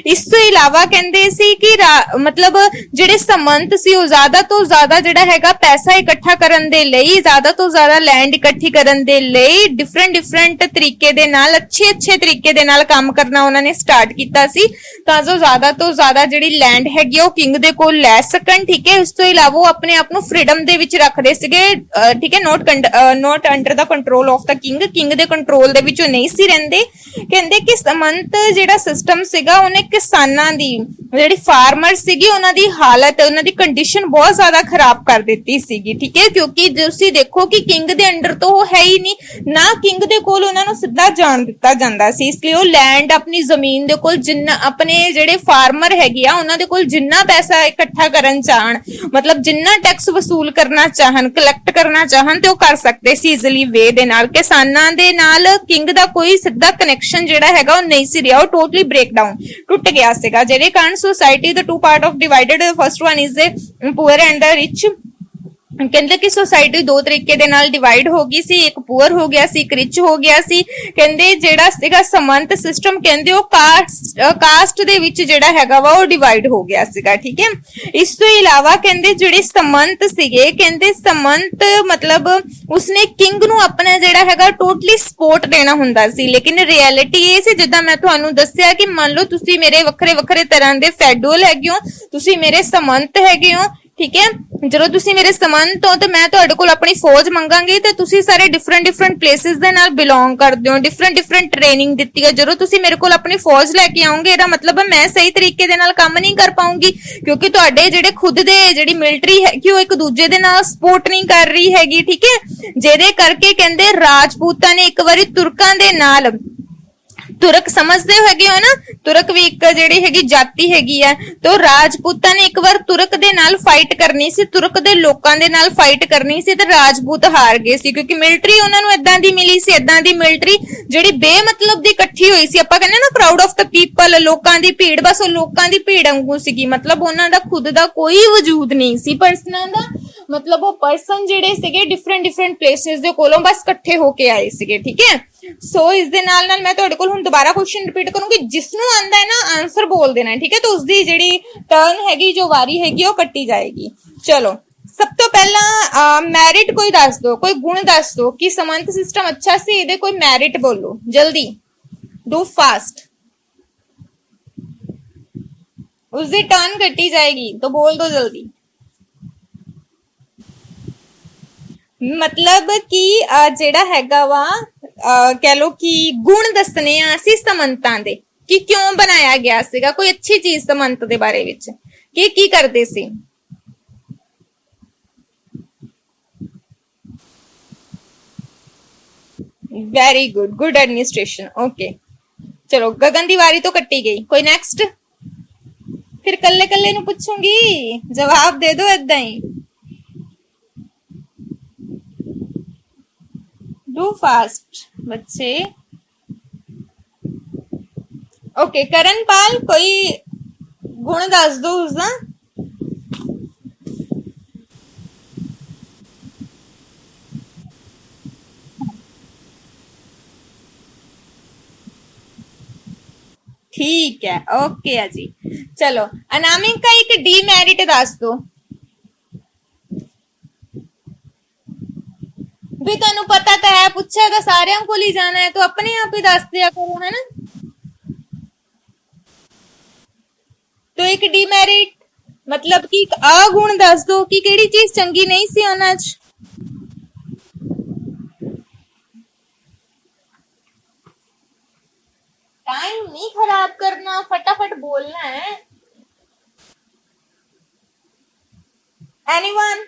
ਇਸ ਤੋਂ ਇਲਾਵਾ ਕਹਿੰਦੇ ਸੀ ਕਿ ਮਤਲਬ ਜਿਹੜੇ ਸਮੰਤ ਸੀ ਉਹ ਜ਼ਿਆਦਾ ਤੋਂ ਜ਼ਿਆਦਾ ਜਿਹੜਾ ਹੈਗਾ ਪੈਸਾ ਇਕੱਠਾ ਕਰਨ ਦੇ ਲਈ, ਜ਼ਿਆਦਾ ਤੋਂ ਜ਼ਿਆਦਾ ਲੈਂਡ ਇਕੱਠੀ ਕਰਨ ਦੇ ਲਈ ਡਿਫਰੈਂਟ ਤਰੀਕੇ ਦੇ ਨਾਲ, ਅੱਛੇ ਤਰੀਕੇ ਦੇ ਨਾਲ ਕੰਮ ਕਰਨਾ ਉਹਨਾਂ ਨੇ ਸਟਾਰਟ ਕੀਤਾ ਸੀ, ਤਾਂ ਜੋ ਜ਼ਿਆਦਾ ਤੋਂ ਜ਼ਿਆਦਾ ਜਿਹੜੀ ਲੈਂਡ ਹੈਗੀ ਉਹ ਕਿੰਗ ਦੇ ਕੋਲ ਲੈ ਸਕਣ। ਠੀਕ ਹੈ, ਇਸ ਤੋਂ ਇਲਾਵਾ ਉਹ ਆਪਣੇ ਆਪ ਨੂੰ ਫ੍ਰੀडम ਦੇ ਵਿੱਚ ਰੱਖਦੇ ਸੀਗੇ। ਠੀਕ ਹੈ, note under the control of the king ਦੇ ਕੰਟਰੋਲ ਦੇ ਵਿੱਚ ਉਹ ਨਹੀਂ ਸੀ ਰਹਿੰਦੇ। ਕਹਿੰਦੇ ਕਿ ਸਮੰਤ ਜਿਹੜਾ ਸਿਸਟਮ ਸੀਗਾ ਉਹਨੇ ਕਿਸਾਨਾਂ ਦੀ, ਜਿਹੜੀ ਫਾਰਮਰ ਸੀਗੀ, ਉਹਨਾਂ ਦੀ ਹਾਲਤ, ਉਹਨਾਂ ਦੀ ਕੰਡੀਸ਼ਨ ਬਹੁਤ ਜ਼ਿਆਦਾ ਖਰਾਬ ਕਰ ਦਿੱਤੀ ਸੀਗੀ। ਠੀਕ ਹੈ, ਕਿਉਂਕਿ ਤੁਸੀਂ ਦੇਖੋ ਕਿ ਕਿੰਗ ਦੇ ਅੰਡਰ ਤੋਂ ਉਹ ਹੈ ਹੀ ਨਹੀਂ, ਨਾ ਕਿੰਗ ਦੇ ਕੋਲ ਉਹਨਾਂ ਨੂੰ ਸਿੱਧਾ ਜਾਣ ਦਿੱਤਾ ਜਾਂਦਾ ਸੀ। ਇਸ ਲਈ ਉਹ ਲੈਂਡ, ਆਪਣੀ ਜ਼ਮੀਨ ਦੇ ਕੋਲ ਜਿੰਨਾ, ਆਪਣੇ ਜਿਹੜੇ ਫਾਰਮਰ ਹੈਗੇ ਆ ਉਹਨਾਂ ਦੇ ਕੋਲ ਜਿੰਨਾ ਪੈਸਾ ਇਕੱਠਾ ਕਰਨ ਚਾਹਣ, ਮਤਲਬ ਜਿੰਨਾ ਟੈਕਸ ਵਸੂਲ ਕਰਨਾ ਚਾਹਣ, ਕਲੈਕਟ ਕਰਨਾ ਚਾਹਣ, ਤੇ ਉਹ ਕਰ ਸਕਦੇ ਸੀ ਈਜ਼ੀਲੀ ਵੇ ਦੇ ਨਾਲ। ਕਿਸਾਨਾਂ ਦੇ ਨਾਲ ਕਿੰਗ ਦਾ ਕੋਈ ਸਿੱਧਾ ਕਨੈਕਸ਼ਨ ਜਿਹੜਾ ਹੈਗਾ ਉਹ ਨਹੀਂ ਸੀ ਰਿਹਾ, ਉਹ ਟੋਟਲੀ ਬ੍ਰੇਕਡਾਊਨ, ਟੁੱਟ ਗਿਆ ਸੀਗਾ, ਜਿਹਦੇ ਕਾਰਨ society the two part of divided, the first one is the poor and the rich। ਕਹਿੰਦੇ ਕਿ ਸੋਸਾਇਟੀ ਦੋ ਤਰੀਕੇ ਦੇ ਨਾਲ ਡਿਵਾਈਡ ਹੋ ਗਈ ਸੀ, ਇੱਕ ਪੂਅਰ ਹੋ ਗਿਆ ਸੀ, ਇੱਕ ਰਿਚ ਹੋ ਗਿਆ ਸੀ। ਕਹਿੰਦੇ ਜਿਹੜਾ ਸੀਗਾ ਸਮੰਤ ਸਿਸਟਮ, ਕਹਿੰਦੇ ਉਹ ਕਾਸਟ ਦੇ ਵਿੱਚ ਜਿਹੜਾ ਹੈਗਾ ਵਾ ਉਹ ਡਿਵਾਈਡ ਹੋ ਗਿਆ ਸੀਗਾ। ਠੀਕ ਹੈ, ਇਸ ਤੋਂ ਇਲਾਵਾ ਕਹਿੰਦੇ ਜਿਹੜੇ ਸਮੰਤ ਸੀਗੇ, ਕਹਿੰਦੇ ਸਮੰਤ ਮਤਲਬ ਉਸਨੇ ਕਿੰਗ ਨੂੰ ਆਪਣਾ ਜਿਹੜਾ ਹੈਗਾ ਟੋਟਲੀ ਸਪੋਰਟ ਦੇਣਾ ਹੁੰਦਾ ਸੀ, ਲੇਕਿਨ ਰਿਐਲਿਟੀ ਇਹ ਸੀ, ਜਿੱਦਾਂ ਮੈਂ ਤੁਹਾਨੂੰ ਦੱਸਿਆ ਕਿ ਮੰਨ ਲਓ ਤੁਸੀਂ ਮੇਰੇ ਵੱਖਰੇ ਤਰ੍ਹਾਂ ਦੇ ਫੈਡਰਲ ਹੈਗੇ ਹੋ, ਤੁਸੀਂ ਮੇਰੇ ਸਮੰਤ ਹੈਗੇ ਹੋ। ਠੀਕ ਹੈ, ਜਦੋਂ ਤੁਸੀਂ ਮੇਰੇ ਸਮੰਤ ਹੋ ਤੇ ਮੈਂ ਤੁਹਾਡੇ ਕੋਲ ਆਪਣੀ ਫੌਜ ਮੰਗਾਂਗੀ, ਤੇ ਤੁਸੀਂ ਸਾਰੇ ਡਿਫਰੈਂਟ ਪਲੇਸਿਸ ਦੇ ਨਾਲ ਬਿਲੋਂਗ ਕਰਦੇ ਹੋ, ਡਿਫਰੈਂਟ ਟ੍ਰੇਨਿੰਗ ਦਿੱਤੀ ਹੈ। ਜਦੋਂ ਤੁਸੀਂ ਮੇਰੇ ਕੋਲ ਆਪਣੀ ਫੌਜ ਲੈ ਕੇ ਆਓਗੇ, ਇਹਦਾ ਮਤਲਬ ਮੈਂ ਸਹੀ ਤਰੀਕੇ ਦੇ ਨਾਲ ਕੰਮ ਨਹੀਂ ਕਰ ਪਾਉਂਗੀ, ਕਿਉਂਕਿ ਤੁਹਾਡੇ ਜਿਹੜੇ ਖੁਦ ਦੇ ਜਿਹੜੀ ਮਿਲਟਰੀ ਹੈਗੀ ਉਹ ਇੱਕ ਦੂਜੇ ਦੇ ਨਾਲ ਸਪੋਰਟ ਨਹੀਂ ਕਰ ਰਹੀ ਹੈਗੀ। ਠੀਕ ਹੈ, ਜਿਹਦੇ ਕਰਕੇ ਕਹਿੰਦੇ ਰਾਜਪੂਤਾਂ ਨੇ ਇੱਕ ਵਾਰੀ ਤੁਰਕਾਂ ਦੇ ਨਾਲ, ਤੁਰਕ ਸਮਝਦੇ ਹੈਗੇ ਹੋ ਨਾ, ਤੁਰਕ ਵੀ ਇੱਕ ਜਿਹੜੀ ਹੈਗੀ ਜਾਤੀ ਹੈਗੀ ਆ, ਤੇ ਰਾਜਪੂਤਾਂ ਨੇ ਇੱਕ ਵਾਰ ਤੁਰਕ ਦੇ ਨਾਲ ਫਾਈਟ ਕਰਨੀ ਸੀ, ਤੁਰਕ ਦੇ ਲੋਕਾਂ ਦੇ ਨਾਲ ਫਾਈਟ ਕਰਨੀ ਸੀ, ਤੇ ਰਾਜਪੂਤ ਹਾਰ ਗਏ ਸੀ, ਕਿਉਂਕਿ ਮਿਲਟਰੀ ਉਹਨਾਂ ਨੂੰ ਏਦਾਂ ਦੀ ਮਿਲੀ ਸੀ, ਏਦਾਂ ਦੀ ਮਿਲਟਰੀ ਜਿਹੜੀ ਬੇਮਤਲਬ ਦੀ ਇਕੱਠੀ ਹੋਈ ਸੀ। ਆਪਾਂ ਕਹਿੰਦੇ ਨਾ ਕਰਾਊਡ ਆਫ ਦ ਪੀਪਲ, ਲੋਕਾਂ ਦੀ ਭੀੜ, ਬਸ ਉਹ ਲੋਕਾਂ ਦੀ ਭੀੜ ਵਾਂਗੂ ਸੀਗੀ, ਮਤਲਬ ਉਹਨਾਂ ਦਾ ਖੁਦ ਦਾ ਕੋਈ ਵਜੂਦ ਨਹੀਂ ਸੀ ਪਰਸਨਾਂ ਦਾ, ਮਤਲਬ ਉਹ ਪਰਸਨ ਜਿਹੜੇ ਸੀਗੇ ਡਿਫਰੈਂਟ ਪਲੇਸਿਸ ਦੇ ਕੋਲੋਂ ਬਸ ਇਕੱਠੇ ਹੋ ਕੇ ਆਏ ਸੀਗੇ। ਠੀਕ ਹੈ, ਸੋ ਇਸ ਦੇ ਨਾਲ ਮੈਂ ਤੁਹਾਡੇ ਕੋਲ ਹੁਣ ਦੁਬਾਰਾ ਕੁਐਸਚਨ ਰਿਪੀਟ ਕਰੂੰਗੀ, ਜਿਸ ਨੂੰ ਆਂਦਾ ਹੈ ਨਾ ਆਨਸਰ ਬੋਲ ਦੇਣਾ। ਠੀਕ ਹੈ, ਤਾਂ ਉਸਦੀ ਜਿਹੜੀ ਟਰਨ ਹੈਗੀ, ਜੋ ਵਾਰੀ ਹੈਗੀ ਉਹ ਕੱਟੀ ਜਾਏਗੀ। ਚਲੋ, ਸਭ ਤੋਂ ਪਹਿਲਾਂ ਮੈਰਿਟ ਕੋਈ ਦੱਸ ਦੋ, ਕੋਈ ਗੁਣ ਦੱਸ ਦੋ ਕਿ ਸਮੰਤ ਸਿਸਟਮ ਅੱਛਾ ਸੀ, ਇਹਦੇ ਕੋਈ ਮੈਰਿਟ ਬੋਲੋ ਜਲਦੀ, ਡੂ ਫਾਸਟ, ਉਸਦੀ ਟਰਨ ਕੱਟੀ ਜਾਏਗੀ, तो बोल दो जल्दी। मतलब कि ਜਿਹੜਾ ਹੈਗਾ ਵਾ ਕਹਿ ਲੋ ਕਿ ਗੁਣ ਦੱਸਨੇ ਆ ਅਸੀਂ ਸਮੰਤਾਂ ਦੇ ਕਿ ਕਿਉਂ ਬਣਾਇਆ ਗਿਆ ਸੀਗਾ, ਕੋਈ ਅੱਛੀ ਚੀਜ਼ ਸਮੰਤ ਦੇ ਬਾਰੇ ਵਿੱਚ ਕਿ ਕੀ ਕਰਦੇ ਸੀ। Very good administration. ओके, चलो गगन की वारी तो कट्टी गई, कोई नेक्स्ट, फिर कल्ले कल्ले नू पूछूंगी, जवाब दे दो इदा ही, डू फास्ट बच्चे। ਓਕੇ ਕਰਨਪਾਲ, ਕੋਈ ਗੁਣ ਦੱਸ ਦੋ ਉਸਦਾ। ਠੀਕ ਹੈ, ਓਕੇ ਆ ਜੀ। ਚਲੋ ਅਨਾਮਿਕਾ ਇੱਕ ਡੀਮੈਰਿਟ ਦੱਸ ਦੋ ਵੀ। ਤੁਹਾਨੂੰ ਪਤਾ ਤਾਂ ਹੈ, ਪੁੱਛਿਆ ਤਾਂ ਸਾਰਿਆਂ ਕੋਲ ਹੀ ਜਾਣਾ ਹੈ, ਤਾਂ ਆਪਣੇ ਆਪ ਹੀ ਦੱਸ ਦਿਆ ਕਰੋ, ਹੈ ਨਾ। तो एक डीमेरिट मतलब कि अगुण दस दो कि केड़ी चीज चंगी नहीं सी उन्हां च। टाइम नहीं खराब करना, फटाफट बोलना है। एनीवन?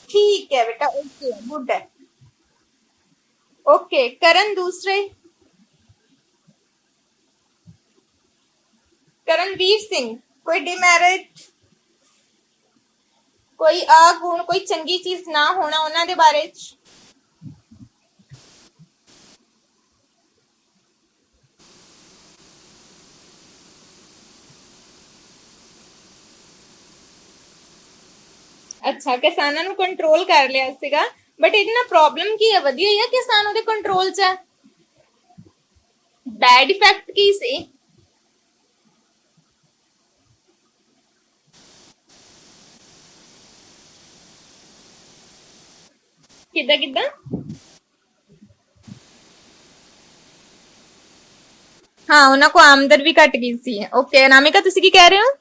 ठीक है बेटा, ओके, गुड है। ओके करण, दूसरे करणवीर सिंह, कोई डिमेरिट, कोई अगुण, कोई चंगी चीज ना होना उन्हां दे बारे च। अच्छा, किसानां नूं कंट्रोल कर लिया सीगा, बट इहदे नाल प्रॉब्लम की है? वधिया ही है किसान उहदे कंट्रोल च है। बैड इफेक्ट की सी? किदा किदा? हाँ, उन्हां को आमदन भी घट गई सी। ओके अनामिका, तुसी की कह रहे हो?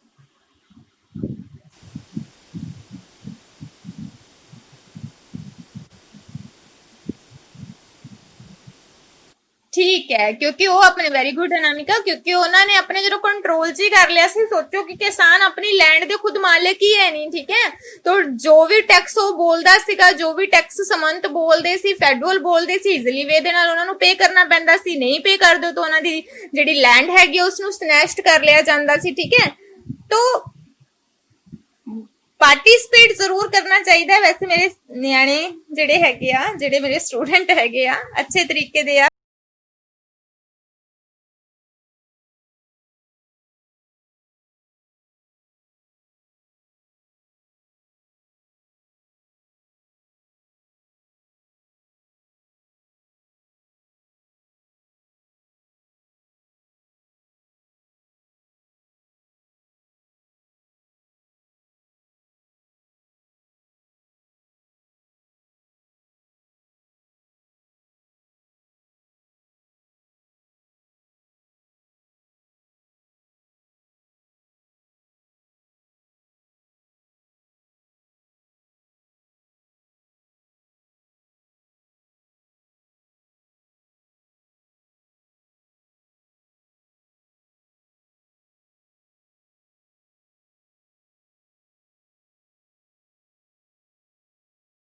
ठीक है, क्योंकि वो अपने वेरी गुड अनामिका, क्योंकि उन्होंने अपने जो कंट्रोल च ही कर लिया सी। सोचो कि किसान अपनी लैंड दे खुद मालिक ही है नहीं, ठीक है। तो जो भी टैक्स वो बोलदा सीगा, जो भी टैक्स समंत बोलदे सी, फेडरल बोलदे सी, इजीली वे दे नाल उन्हां नूं पे करना पैंदा सी। नहीं पे कर दो तो उन्हां दी जिहड़ी लैंड हैगी उसनूं स्नैच्ड कर लिया जांदा सी, ठीक है। तो पार्टिसिपेट जरूर करना चाहिए। वैसे मेरे न्याणे जिहड़े हैगे आ, जिहड़े मेरे स्टूडेंट हैगे आ, अच्छे तरीके दे आ।